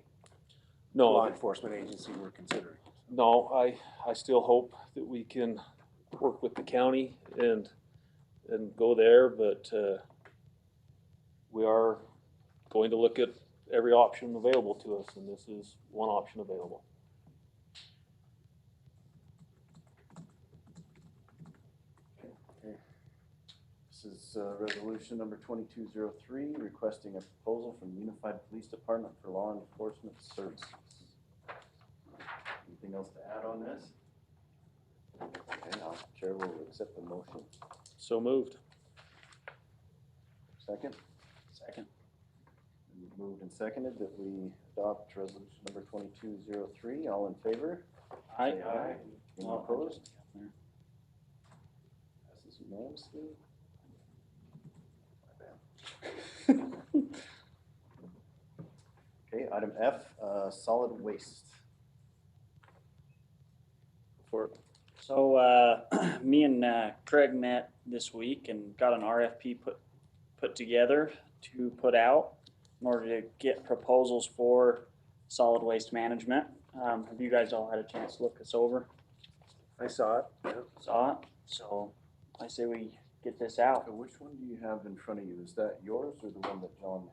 law No, enforcement agency we're considering. no, I still hope that we can work with the county and go there, but we are going to look at every option available to us, and this is one option available. This is resolution number 2203, requesting a proposal from Unified Police Department for law enforcement services. Anything else to add on this? Okay, Chair will accept the motion. So moved. Second? Second. Moved and seconded that we adopt resolution number 2203. All in favor? Aye. Say aye. Any Oh, opposed? Passes unanimously. Okay, item F, solid waste. So me and Craig met this week and got an RFP put together to put out in order to get proposals for solid waste management. Have you guys all had a chance to look this over? I saw it. Yeah. Saw it? So I say we get this out. So which one do you have in front of you? Is that yours or the one that John?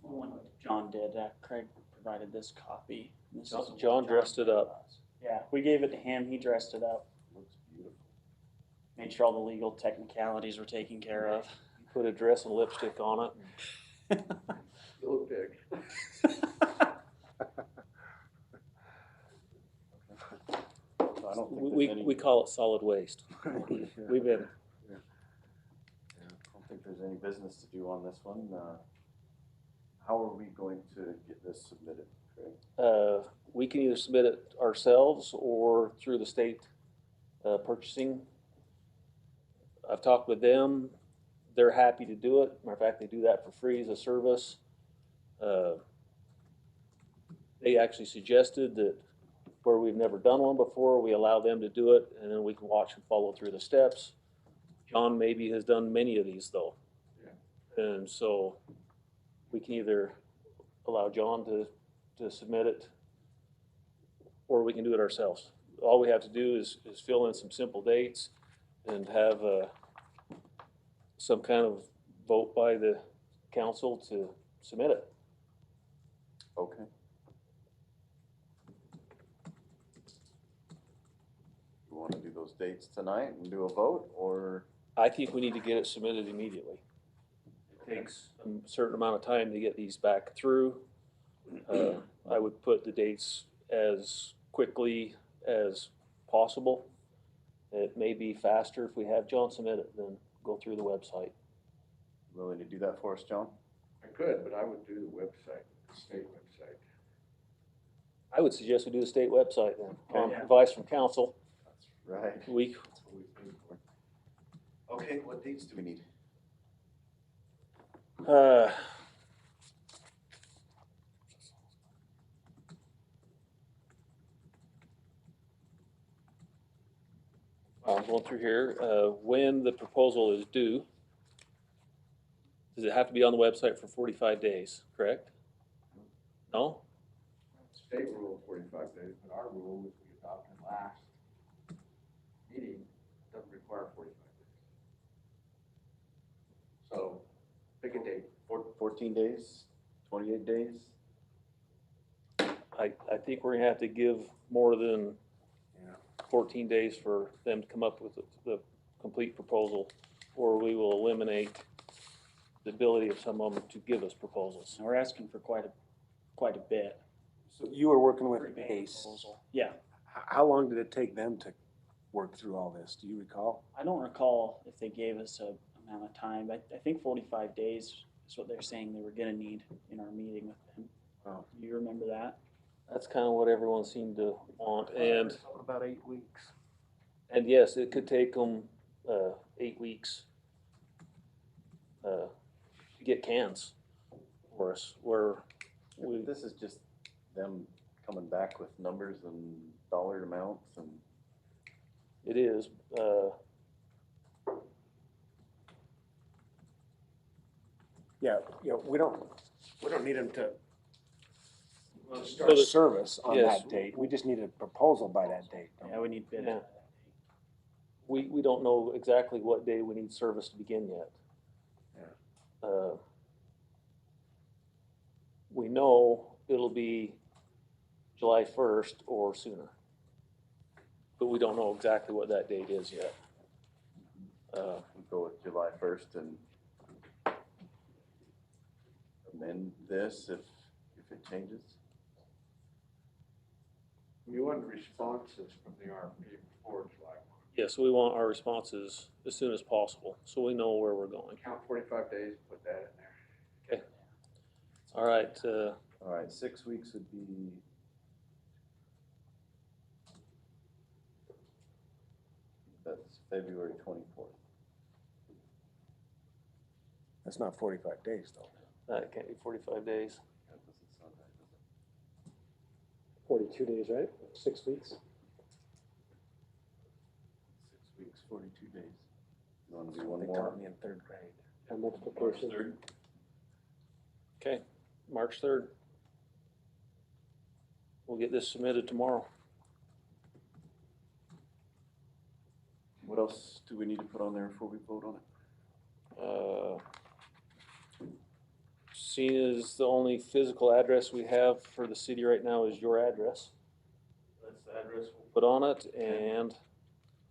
The one that John did. Craig provided this copy. This is what John dressed it up. Yeah, we gave it to him. He dressed it up. Looks beautiful. Made sure all the legal technicalities were taken care of. Put a dress and lipstick on it. You look big. So I don't think We there's any. we call it solid waste. We've been, I don't think there's any business to do on this one. How are we going to get this submitted, Craig? we can either submit it ourselves or through the state purchasing. I've talked with them. They're happy to do it. Matter of fact, they do that for free as a service. They actually suggested that where we've never done one before, we allow them to do it, and then we can watch and follow through the steps. John maybe has done many of these though. Yeah. And so we can either allow John to submit it, or we can do it ourselves. All we have to do is fill in some simple dates and have some kind of vote by the council to submit it. Okay. those dates tonight and do a vote, or? I think we need to get it submitted immediately. It takes a certain amount of time to get these back through. I would put the dates as quickly as possible. It may be faster if we have John submit it than go through the website. Willing to do that for us, John? I could, but I would do the website, the state website. I would suggest we do the state website then, on Okay. advice from council. That's right. We, That's what we paid for. Okay, what dates do we need? I'm going through here, when the proposal is due. Does it have to be on the website for 45 days, correct? No? State rule 45 days, but our rule, which we adopted last meeting, doesn't require 45 days. So, pick a date. 14 days, 28 days? I think we're gonna have to give more than 14 days for them to come up with the complete proposal, or we will eliminate the ability of some of them to give us proposals. And we're asking for quite a bit. So you were working with Pretty big Ace. proposal. Yeah, How long did it take them to work through all this? Do you recall? I don't recall if they gave us a amount of time, but I think 45 days is what they're saying they were gonna need in our meeting with them. Oh. Do you remember that? That's kind of what everyone seemed to want, and About 8 weeks. yes, it could take them 8 weeks to get cans for us, where we, This is just them coming back with numbers and dollar amounts and. it is, Yeah, we don't need them to so start the- service on yes. that date. We just need a proposal by that date. Yeah, we need bids. Yeah. We don't know exactly what day we need service to begin yet. We know it'll be July 1st or sooner, but we don't know exactly what that date is yet. We'll go with July 1st and amend this if it changes. You want responses from the RFP before July 1. Yes, we want our responses as soon as possible, so we know where we're going. Count 45 days, put that in there. All right, All right, 6 weeks would be. That's February 24th. That's not 45 days, though. that can't be 45 days. That doesn't sound right, does it? 42 days, right? 6 weeks. 6 weeks, 42 days. You want to do one They more? taught me in 3rd grade. And multiplication. Okay, March 3rd. We'll get this submitted tomorrow. What else do we need to put on there before we vote on it? Seeing as the only physical address we have for the city right now is your address. That's the address we'll put on it, and,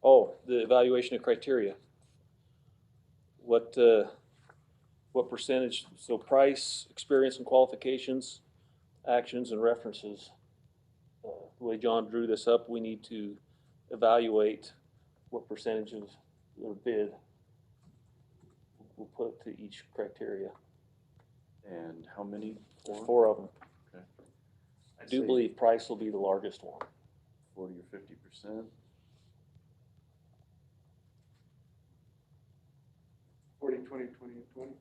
oh, the evaluation of criteria. What percentage, so price, experience and qualifications, actions and references. The way John drew this up, we need to evaluate what percentage of the bid we'll put to each criteria. And how many? There's 4 of them. Okay. I do believe price will be the largest one. 40 or 50%. 40, 20, 20, and 20. Is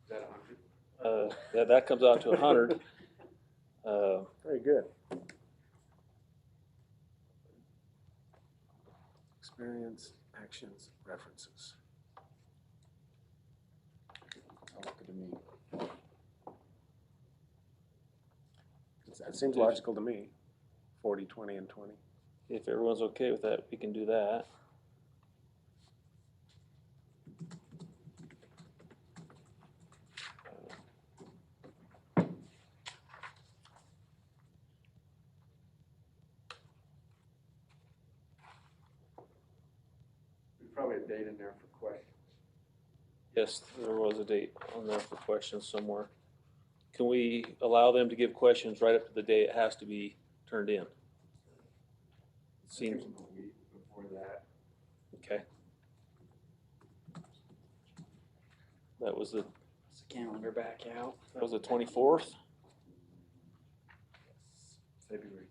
that 100? That comes out to 100. Very good. Experience, actions, references. Sounds good to me. That seems logical to me. 40, 20, and 20. If everyone's okay with that, we can do that. a date in there for questions? Yes, there was a date on there for questions somewhere. Can we allow them to give questions right up to the day it has to be turned in? Seems, Give them a week before that. okay. That was the Calendar back out. 24th? February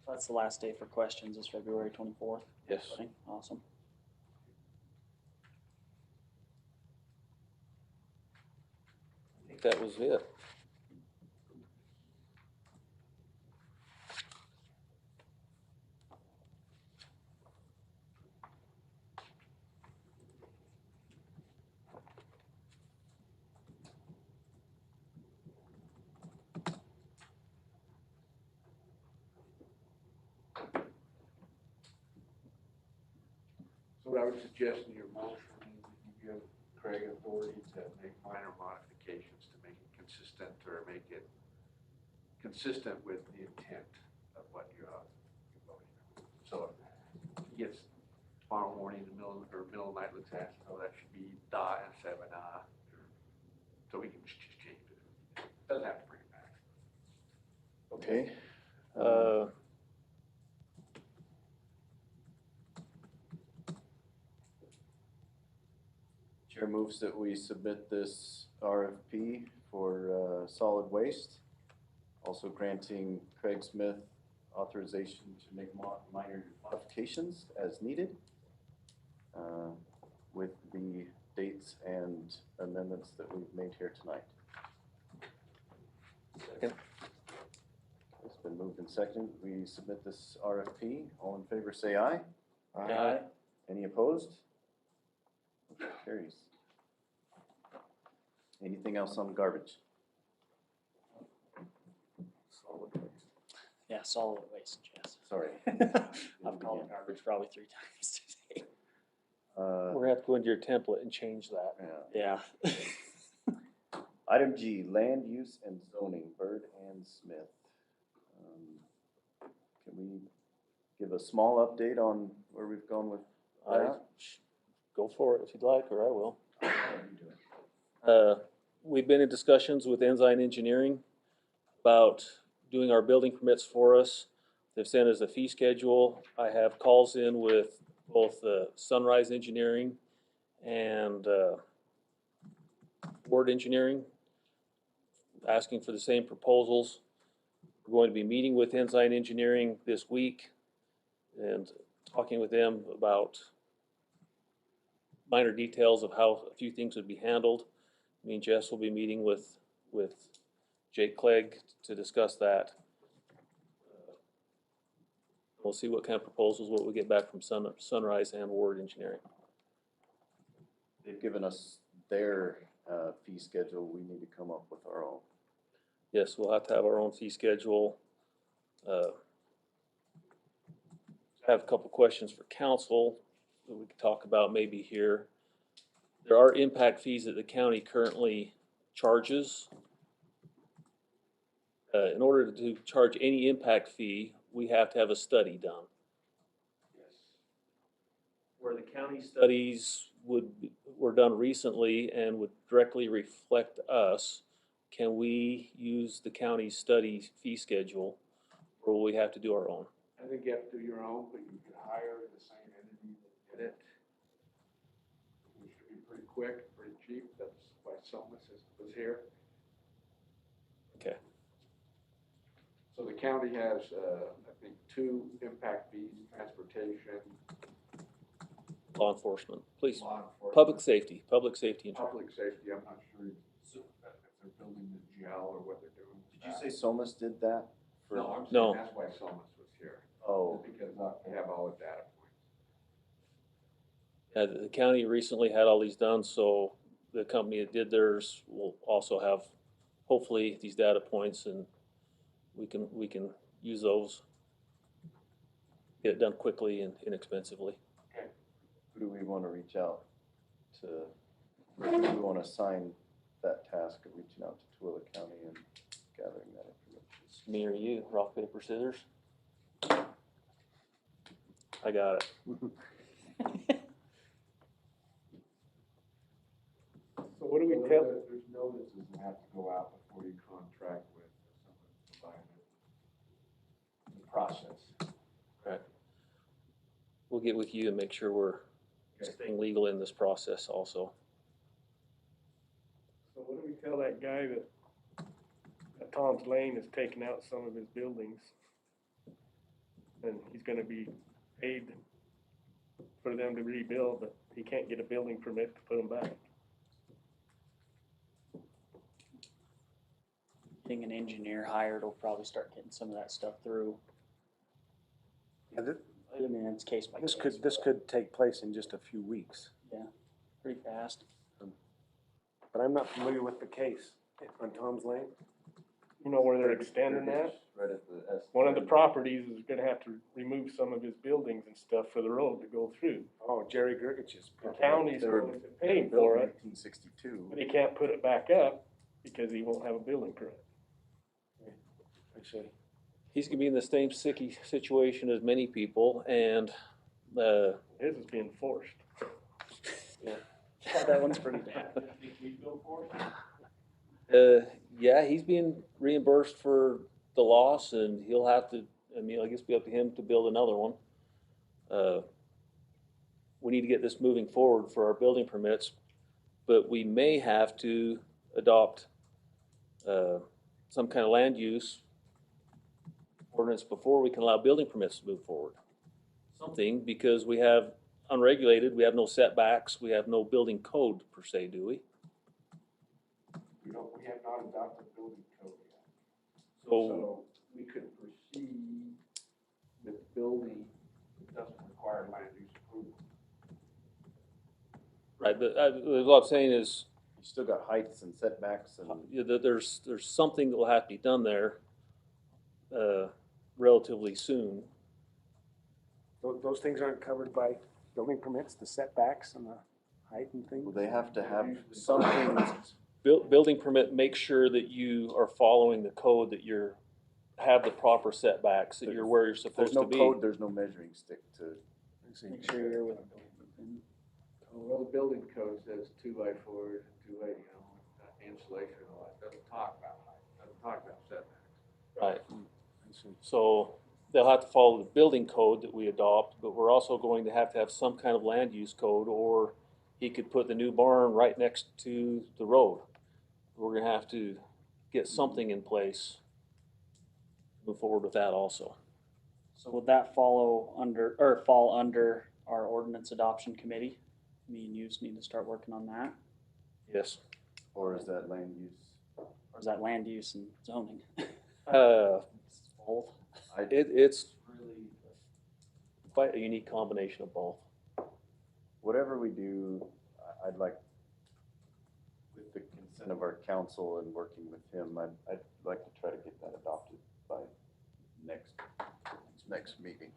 That's the last day for questions, is February 24th. Yes. Okay, awesome. I think that was it. So what I would suggest in your motion is that you give Craig authority to make minor modifications to make it consistent or make it consistent with the intent of what you're voting on. So if he gets tomorrow morning, the middle of the night, looks at it, oh, that should be da instead of an so we can just change it. Doesn't have to bring it back. Okay. Chair moves that we submit this RFP for solid waste. Also granting Craig Smith authorization to make minor modifications as needed with the dates and amendments that we've made here tonight. Second. It's been moved and seconded. We submit this RFP. All in favor say aye. Aye. Any opposed? Motion carries. Anything else on garbage? Yeah, solid waste, Jess. Sorry. I've called it garbage probably 3 times today. We're gonna have to go into your template and change that. Yeah. Yeah. Item G, land use and zoning, Bird and Smith. Can we give a small update on where we've gone with that? Go for it if you'd like, or I will. We've been in discussions with Ensign Engineering about doing our building permits for us. They've sent us a fee schedule. I have calls in with both Sunrise Engineering and Ward Engineering, asking for the same proposals. We're going to be meeting with Ensign Engineering this week and talking with them about minor details of how a few things would be handled. Me and Jess will be meeting with Jake Clegg to discuss that. We'll see what kind of proposals, what we get back from Sunrise and Ward Engineering. They've given us their fee schedule. We need to come up with our own. Yes, we'll have to have our own fee schedule. Have a couple questions for council that we could talk about maybe here. There are impact fees that the county currently charges. In order to charge any impact fee, we have to have a study done. Where the county studies were done recently and would directly reflect us, can we use the county's study fee schedule, or will we have to do our own? I think you have to do your own, but you could hire the same entity that did it. Which should be pretty quick, pretty cheap. That's why Somas was here. Okay. So the county has, I think, 2 impact fees, transportation, Law enforcement, police, law enforcement. public safety and Public safety, I'm not sure if they're building the jail or what they're doing. Did you say Somas did that? For, No, I'm No. saying that's why Somas was here. Oh, Because they have all the data points. The county recently had all these done, so the company that did theirs will also have, hopefully, these data points, and we can use those, get it done quickly and inexpensively. who do we want to reach out to? Who do we want to assign that task of reaching out to Tooele County and gathering that information? Me or you, rock, paper, scissors? I got it. So what do we tell, There's notices that have to go out before you contract with someone providing the process. Right. We'll get with you and make sure we're staying legal in this process also. So what do we tell that guy that Tom's Lane is taking out some of his buildings? And he's gonna be paid for them to rebuild, but he can't get a building permit to put them back. Getting an engineer hired will probably start getting some of that stuff through. yeah, I mean, it's case by case. this could take place in just a few weeks, Pretty fast. but I'm not familiar with the case on Tom's Lane. You know where they're extending that? Right at the. One of the properties is gonna have to remove some of his buildings and stuff for the road to go through. Oh, Jerry Gergich's. The county's going to pay for it, 1862. but he can't put it back up because he won't have a building permit. I see. He's gonna be in the same sicky situation as many people, and His is being forced. Yeah, that one's pretty bad. yeah, he's being reimbursed for the loss, and he'll have to. I mean, I guess it'll be up to him to build another one. We need to get this moving forward for our building permits, but we may have to adopt some kind of land use ordinance before we can allow building permits to move forward. Something, because we have unregulated, we have no setbacks, we have no building code per se, do we? We have not adopted building code yet. So, So we could proceed with building that doesn't require land use approval. right, but what I'm saying is, You still got heights and setbacks and. there's something that will have to be done there relatively soon. Those things aren't covered by building permits, the setbacks and the height and things? Well, they have to have something. Building permit makes sure that you are following the code, that you're, have the proper setbacks, that you're where you're There's supposed no to be. code, there's no measuring stick to. Make sure you're with. Well, the building code says 2x4s and 2x, insulation and all that, doesn't talk about height, doesn't talk about setbacks. Right. I see. So they'll have to follow the building code that we adopt, but we're also going to have some kind of land use code, or he could put the new barn right next to the road. We're gonna have to get something in place, move forward with that also. So would that fall under our ordinance adoption committee? Me and you need to start working on that, Yes. Or is that land use? or is that land use and zoning? Both. It's really quite a unique combination of both. Whatever we do, I'd like, with the consent of our council and working with him, I'd like to try to get that adopted by next meeting.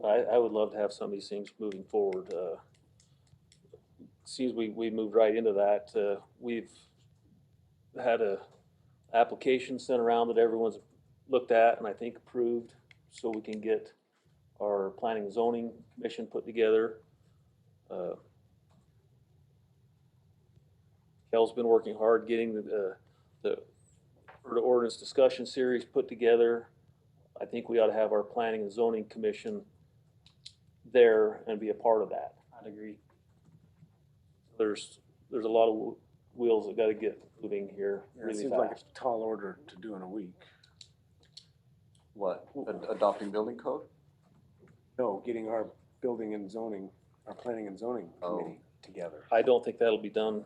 I would love to have some of these things moving forward. Seems we moved right into that. We've had a application sent around that everyone's looked at and I think approved, so we can get our planning and zoning commission put together. Kel's been working hard getting the Erda ordinance discussion series put together. I think we ought to have our planning and zoning commission there and be a part of that. I'd agree. There's a lot of wheels that gotta get moving here Yeah, it really seems like fast. a tall order to do in a week. What, adopting building code? No, getting our building and zoning, our planning and zoning committee together. I don't think that'll be done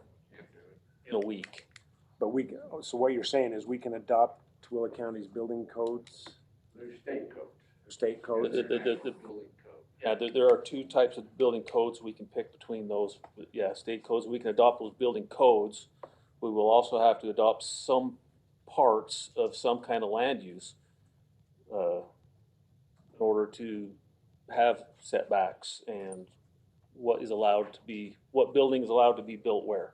in a week. But so what you're saying is we can adopt Tooele County's building codes, There's state codes. state codes? Building code. Yeah, there are two types of building codes, we can pick between those. Yeah, state codes, we can adopt those building codes. We will also have to adopt some parts of some kind of land use in order to have setbacks and what building is allowed to be built where.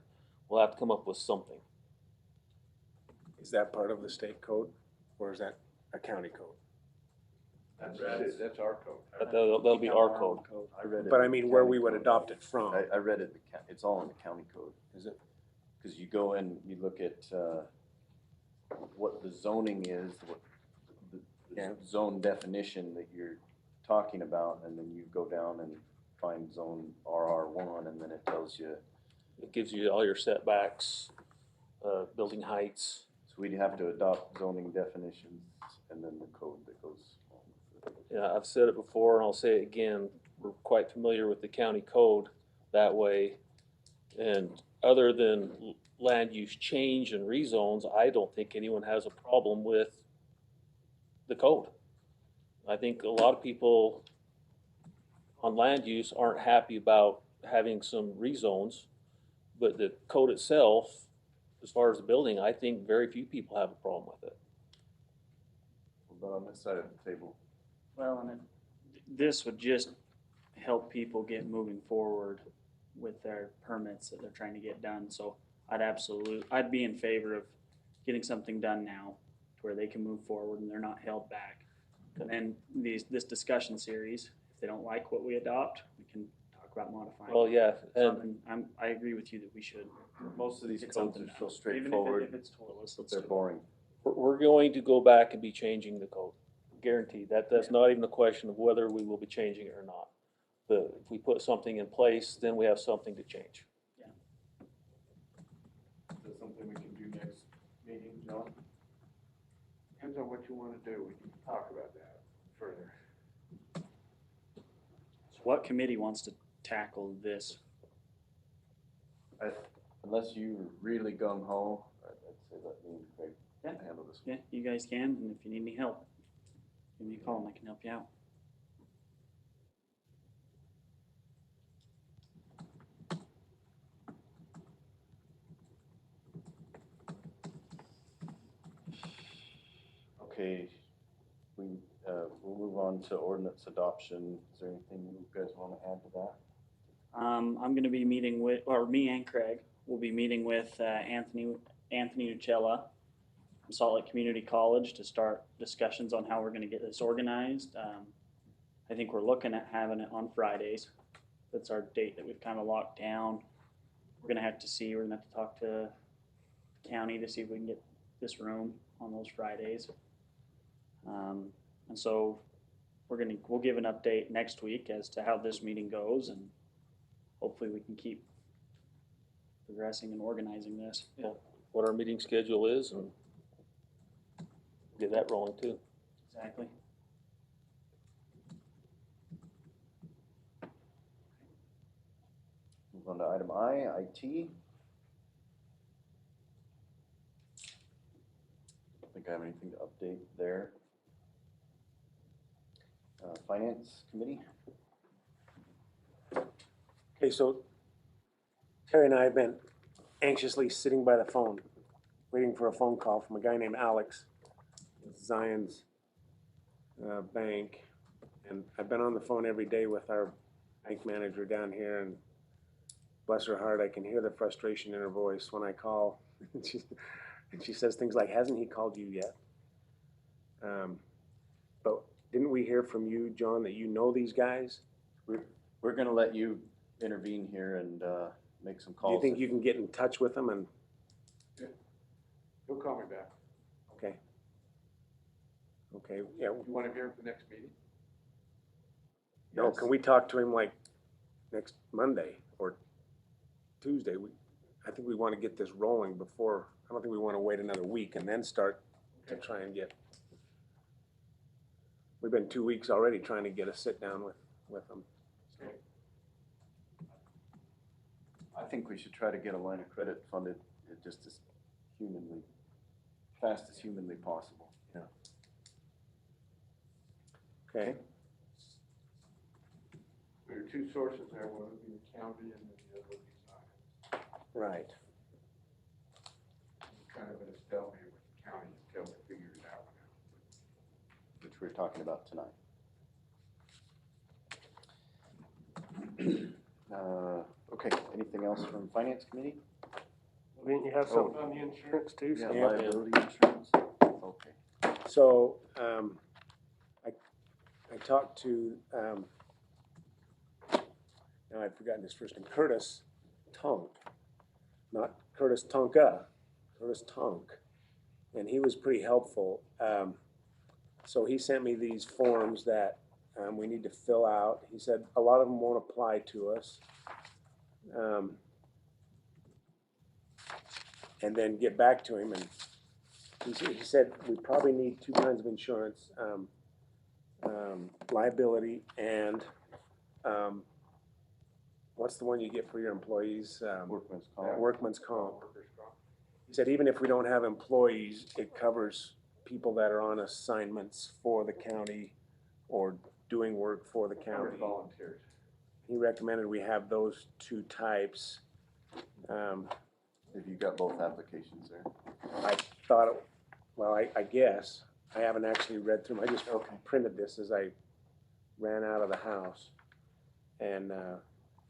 We'll have to come up with something. Is that part of the state code or is that a county code? That's our code. That'll be our code. I read it. But in I the mean, where county we would code. adopt it from. I read it, it's all in the county code. Is it? Because you go in, you look at, what the zoning is, what the Yeah. zone definition that you're talking about, and then you go down and find zone RR1, and then it tells you, It gives you all your setbacks, building heights. so we'd have to adopt zoning definitions and then the code that goes along with it. Yeah, I've said it before and I'll say it again, we're quite familiar with the county code that way. And other than land use change and rezones, I don't think anyone has a problem with the code. I think a lot of people on land use aren't happy about having some rezones, but the code itself, as far as the building, I think very few people have a problem with it. But on this side of the table, Well, and this would just help people get moving forward with their permits that they're trying to get done. So I'd be in favor of getting something done now to where they can move forward and they're not held back. And then this discussion series, if they don't like what we adopt, we can talk about modifying. Well, yeah, and Something, I agree with you that we should. most of these get codes something are done. so Even straightforward, if it's toilets, let's they're do it. boring. we're going to go back and be changing the code, guaranteed. That's not even a question of whether we will be changing it or not. If we put something in place, then we have something to change. Is that something we can do next meeting, John? Depends on what you wanna do, we can talk about that further. So what committee wants to tackle this? Unless you're really gung ho, I'd say let me and Craig Yeah. handle this. Yeah, you guys can, and if you need any help, give me a call and I can help you out. Okay, we'll move on to ordinance adoption. Is there anything you guys want to add to that? I'm gonna be meeting with, or me and Craig will be meeting with Anthony Ucella from Salt Lake Community College to start discussions on how we're gonna get this organized. I think we're looking at having it on Fridays. That's our date that we've kind of locked down. We're gonna have to talk to the county to see if we can get this room on those Fridays. And so we'll give an update next week as to how this meeting goes, and hopefully we can keep progressing and organizing this. What our meeting schedule is and get that rolling too. Exactly. Move on to item I, IT. Don't think I have anything to update there. Finance committee? Okay, so Terry and I have been anxiously sitting by the phone, waiting for a phone call from a guy named Alex, Zion's bank. And I've been on the phone every day with our bank manager down here, and bless her heart, I can hear the frustration in her voice when I call. And she says things like, hasn't he called you yet? But didn't we hear from you, John, that you know these guys? We're gonna let you intervene here and make some Do calls. you think you can get in touch with them and, He'll call me back. okay. Okay, yeah, You want him here at the next meeting? no, Yes. can we talk to him like next Monday or Tuesday? I think we wanna get this rolling before, I don't think we wanna wait another week and then start to try and get. We've been 2 weeks already trying to get a sit down with them. I think we should try to get a line of credit funded just as fast as humanly possible. Yeah. Okay, There are two sources there, one would be the county and then the other would be Zion. right. We're kind of at a stalemate with the county until we figure that one out. Which we're talking about tonight. Okay, anything else from finance committee? Didn't you have something on the insurance too? Yeah, Steve? liability insurance? Okay. So, talked to, now I've forgotten his first name, Curtis Tonk, not Curtis Tonka, Curtis Tonk. And he was pretty helpful. So he sent me these forms that we need to fill out. He said a lot of them won't apply to us. And then get back to him. And he said we probably need two kinds of insurance, liability and what's the one you get for your employees? Workman's comp. Workman's comp. He said even if we don't have employees, it covers people that are on assignments for the county or doing work for the county. Volunteers. He recommended we have those two types. Have you got both applications there? I thought, well, I guess, I haven't actually read through them. I just printed this as I ran out of the house. And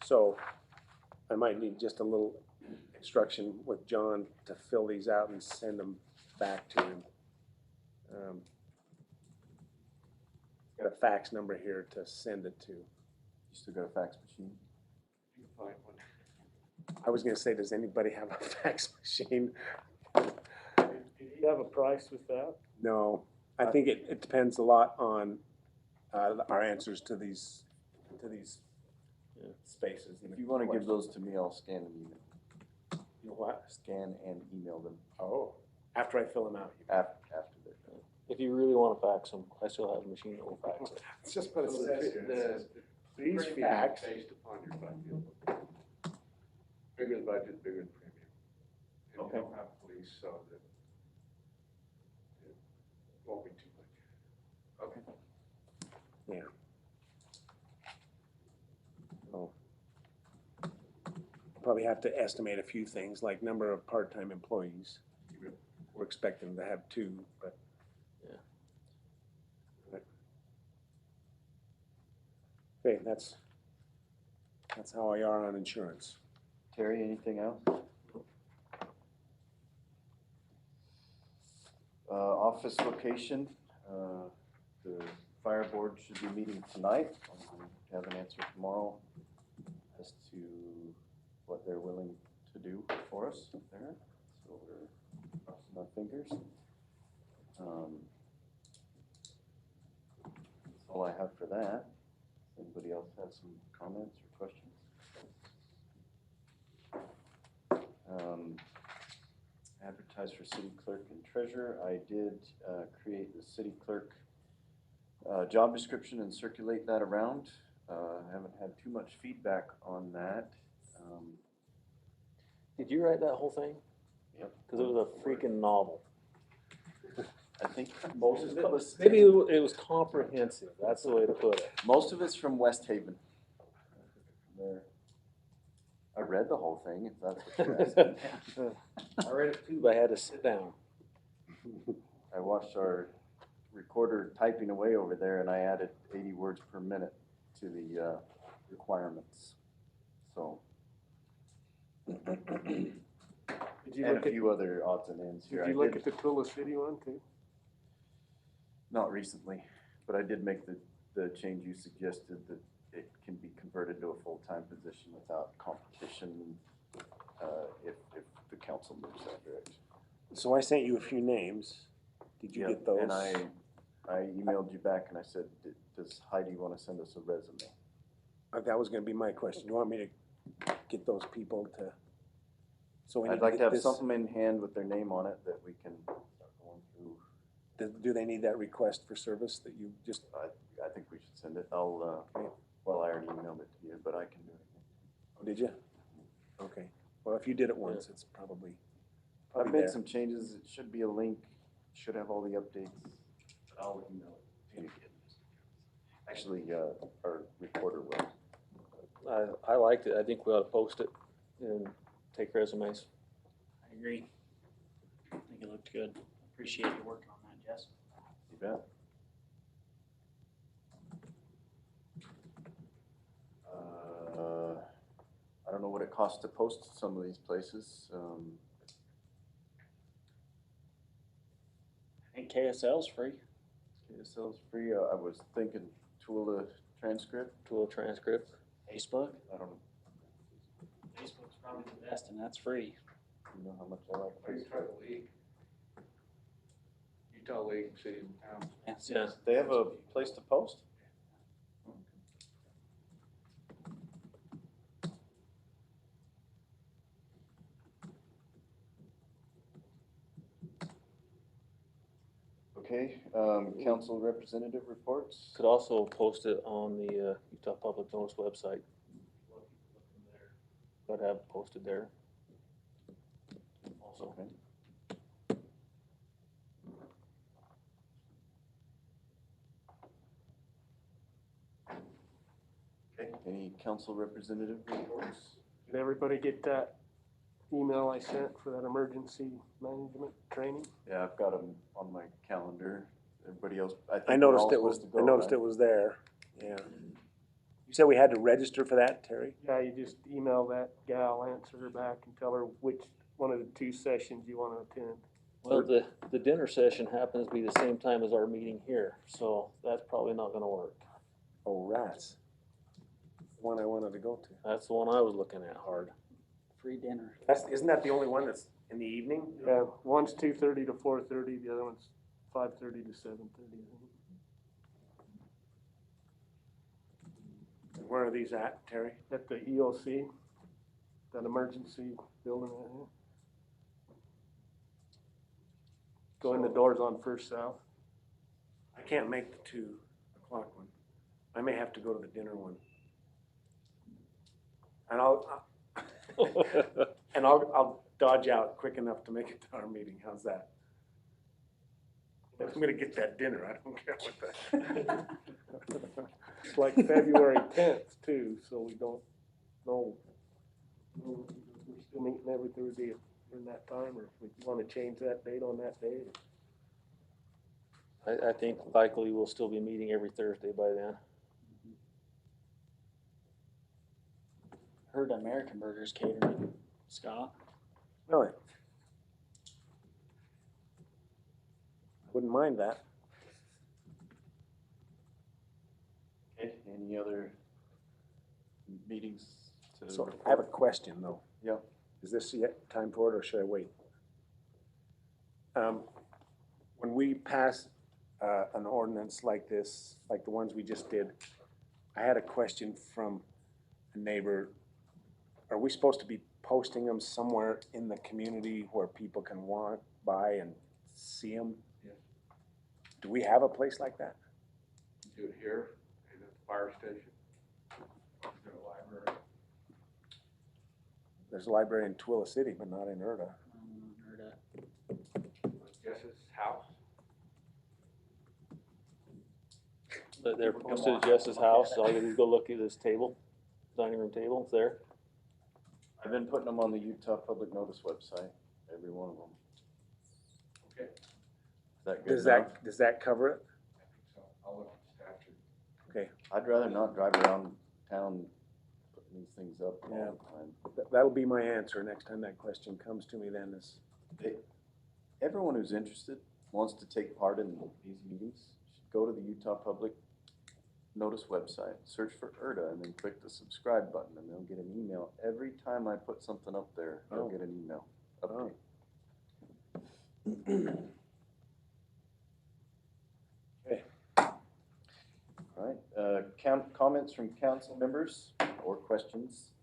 so I might need just a little instruction with John to fill these out and send them back to him. Got a fax number here to send it to. You still got a fax machine? You can find one. I was gonna say, does anybody have a fax machine? Did you have a price with that? No, I think it depends a lot on our answers to these spaces. If you wanna give those to me, I'll scan and email. You know what? Scan and email them Oh, after I fill them out. after they're done. If you really wanna fax them, I still have a machine that will fax it. It's just put it So the Please premium fax. Based upon your budget. Bigger the budget, bigger the premium. And Okay. you don't have police, so that it won't be too much. Okay. Yeah. Oh. Probably have to estimate a few things, like number of part-time employees. We're expecting to have 2, but. Yeah. Okay, that's how I are on insurance. Terry, anything else? Office location, the fire board should be meeting tonight. Have an answer tomorrow as to what they're willing to do for us there. So we're crossing our fingers. That's all I have for that. Anybody else have some comments or questions? Advertise for city clerk and treasurer. I did create the city clerk job description and circulate that around. I haven't had too much feedback on that. Did you write that whole thing? Yep. Cause it was a freaking novel. I think most of it was, Maybe it was comprehensive, that's the way to put it. most of it's from West Haven. There. I read the whole thing, if that's what you're asking. I read it too, but I had to sit down. I watched our recorder typing away over there, and I added 80 words per minute to the requirements. So, Did you and look a at, few other odds and ends here. did you look at the Twila City one too? Not recently, but I did make the change you suggested, that it can be converted to a full-time position without competition, if the council moves that direction. So I sent you a few names. Did you get those? And I emailed you back and I said, does Heidi want to send us a resume? That was gonna be my question. You want me to get those people to? So we need I'd like to get have this- something in hand with their name on it that we can start going through. Do they need that request for service that you just? I think we should send it. Well, I already emailed it to you, but I can do it again. Oh, did you? Okay. Well, if you did it once, it's probably I've made there. some changes. It should be a link, should have all the updates. I'll email it to you again. Actually, our recorder will. I liked it, I think we ought to post it and take resumes. I agree. I think it looked good. Appreciate your work on that, Jess. You bet. I don't know what it costs to post some of these places. I think KSL's free. KSL's free. I was thinking tool the transcript? Tool transcript. Facebook? I don't Facebook's probably the best, and that's free. know how much I like Or you try Facebook. the league. Utah League, cities and towns. Yeah. They have a place to post? Okay, council representative reports? Could also post it on the Utah Public Notice website. Could have it posted there. Also. Okay. Okay, any council representative reports? Did everybody get that email I sent for that emergency management training? Yeah, I've got them on my calendar. Everybody else, I think I we're noticed all it was, supposed to I go, noticed right? it was there, yeah. You said we had to register for that, Terry? Yeah, you just email that gal, answer her back and tell her which one of the 2 sessions you wanna attend. Well, the dinner session happens to be the same time as our meeting here, so that's probably not gonna work. Oh, rats. The one I wanted to go to. That's the one I was looking at hard. Free dinner. Isn't that the only one that's in the evening? Yeah, one's 2:30 to 4:30, the other one's 5:30 to 7:30, I think. Where are these at, Terry? At the EOC, that emergency building right here. Go in the doors on First South. I can't make the 2 o'clock one. I may have to go to the dinner one. And I'll dodge out quick enough to make it to our meeting. How's that? I'm gonna get that dinner. I don't care what that. It's like February 10th too, so we don't know. We're still meeting every Thursday in that time, or if we wanna change that date on that day. I think likely we'll still be meeting every Thursday by then. Heard American Burgers catering, Scott. Really? Wouldn't mind that. Okay, any other meetings to So report? I have a question though. Yeah. Is this yet time for it or should I wait? When we pass an ordinance like this, like the ones we just did, I had a question from a neighbor. Are we supposed to be posting them somewhere in the community where people can walk by and see them? Yes. Do we have a place like that? Do it here and at the fire station. Do a library. There's a library in Twila City, but not in Erda. Erda. Jess's house. They're posted at Jess's house, so all you gotta do is go look at this table, dining room table, it's there. I've been putting them on the Utah Public Notice website, every one of them. Okay. Is that good enough? Does that cover it? I think so. I'll look at statute. Okay, I'd rather not drive around town putting these things up all Yeah. the time. that'll be my answer next time that question comes to me then is, Everyone who's interested, wants to take part in these meetings, should go to the Utah Public Notice website, search for Erda, and then click the subscribe button, and they'll get an email. Every time I put something up there, they'll Oh. get an email update. Okay. All right, comments from council members or questions?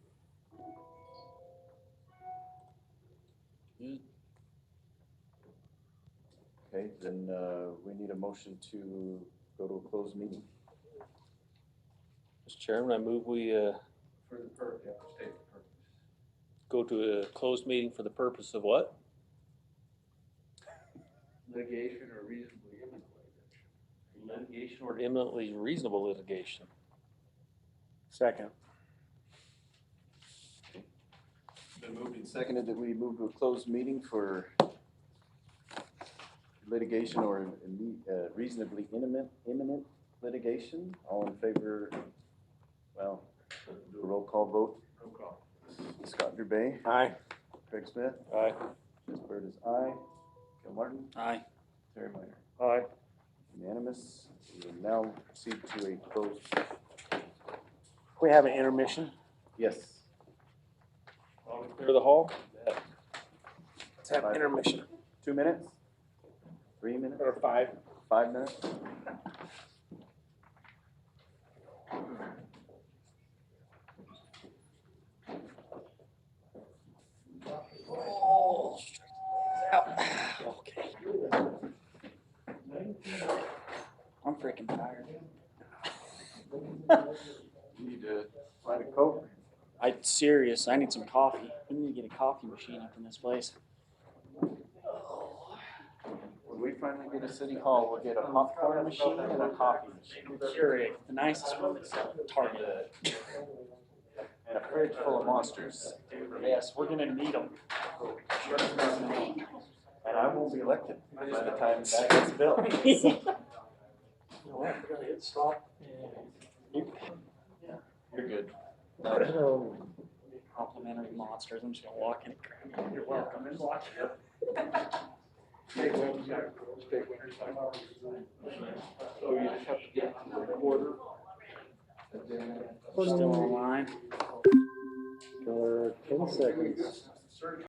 Okay, then we need a motion to go to a closed meeting. Mr. Chairman, I move we For the purpose, you have to state the purpose. go to a closed meeting for the purpose of what? Litigation or reasonably imminent litigation. Litigation or imminently reasonable litigation. second. Been moved and seconded that we move to a closed meeting for litigation or reasonably imminent litigation. All in favor, well, do a roll call vote. Roll call. Scott Dubay, Aye. Craig Smith, Aye. Jess Bird is aye. Gil Martin, Aye. Terry Minor. Aye. Unanimous. We will now proceed to a closed, We have an intermission. yes. Clear the hall? Let's have an intermission. 2 minutes? 3 minutes? Or 5. 5 minutes? Okay. I'm freaking tired. You need to Find a Coke? I serious. I need some coffee. We need to get a coffee machine up in this place. When we finally get a city hall, we'll get a popcorn machine and a coffee machine. Keurig, the nicest one that's at Target. And a fridge full of monsters. Yes, we're gonna need them. And I won't be elected by the time that gets built. You know what, we're gonna hit stop. You're good. Complimentary monsters. I'm just gonna walk in and grab them. You're welcome. And watch it. take one, take one. So you just have to get to the quarter. And then. Still online. For 10 seconds.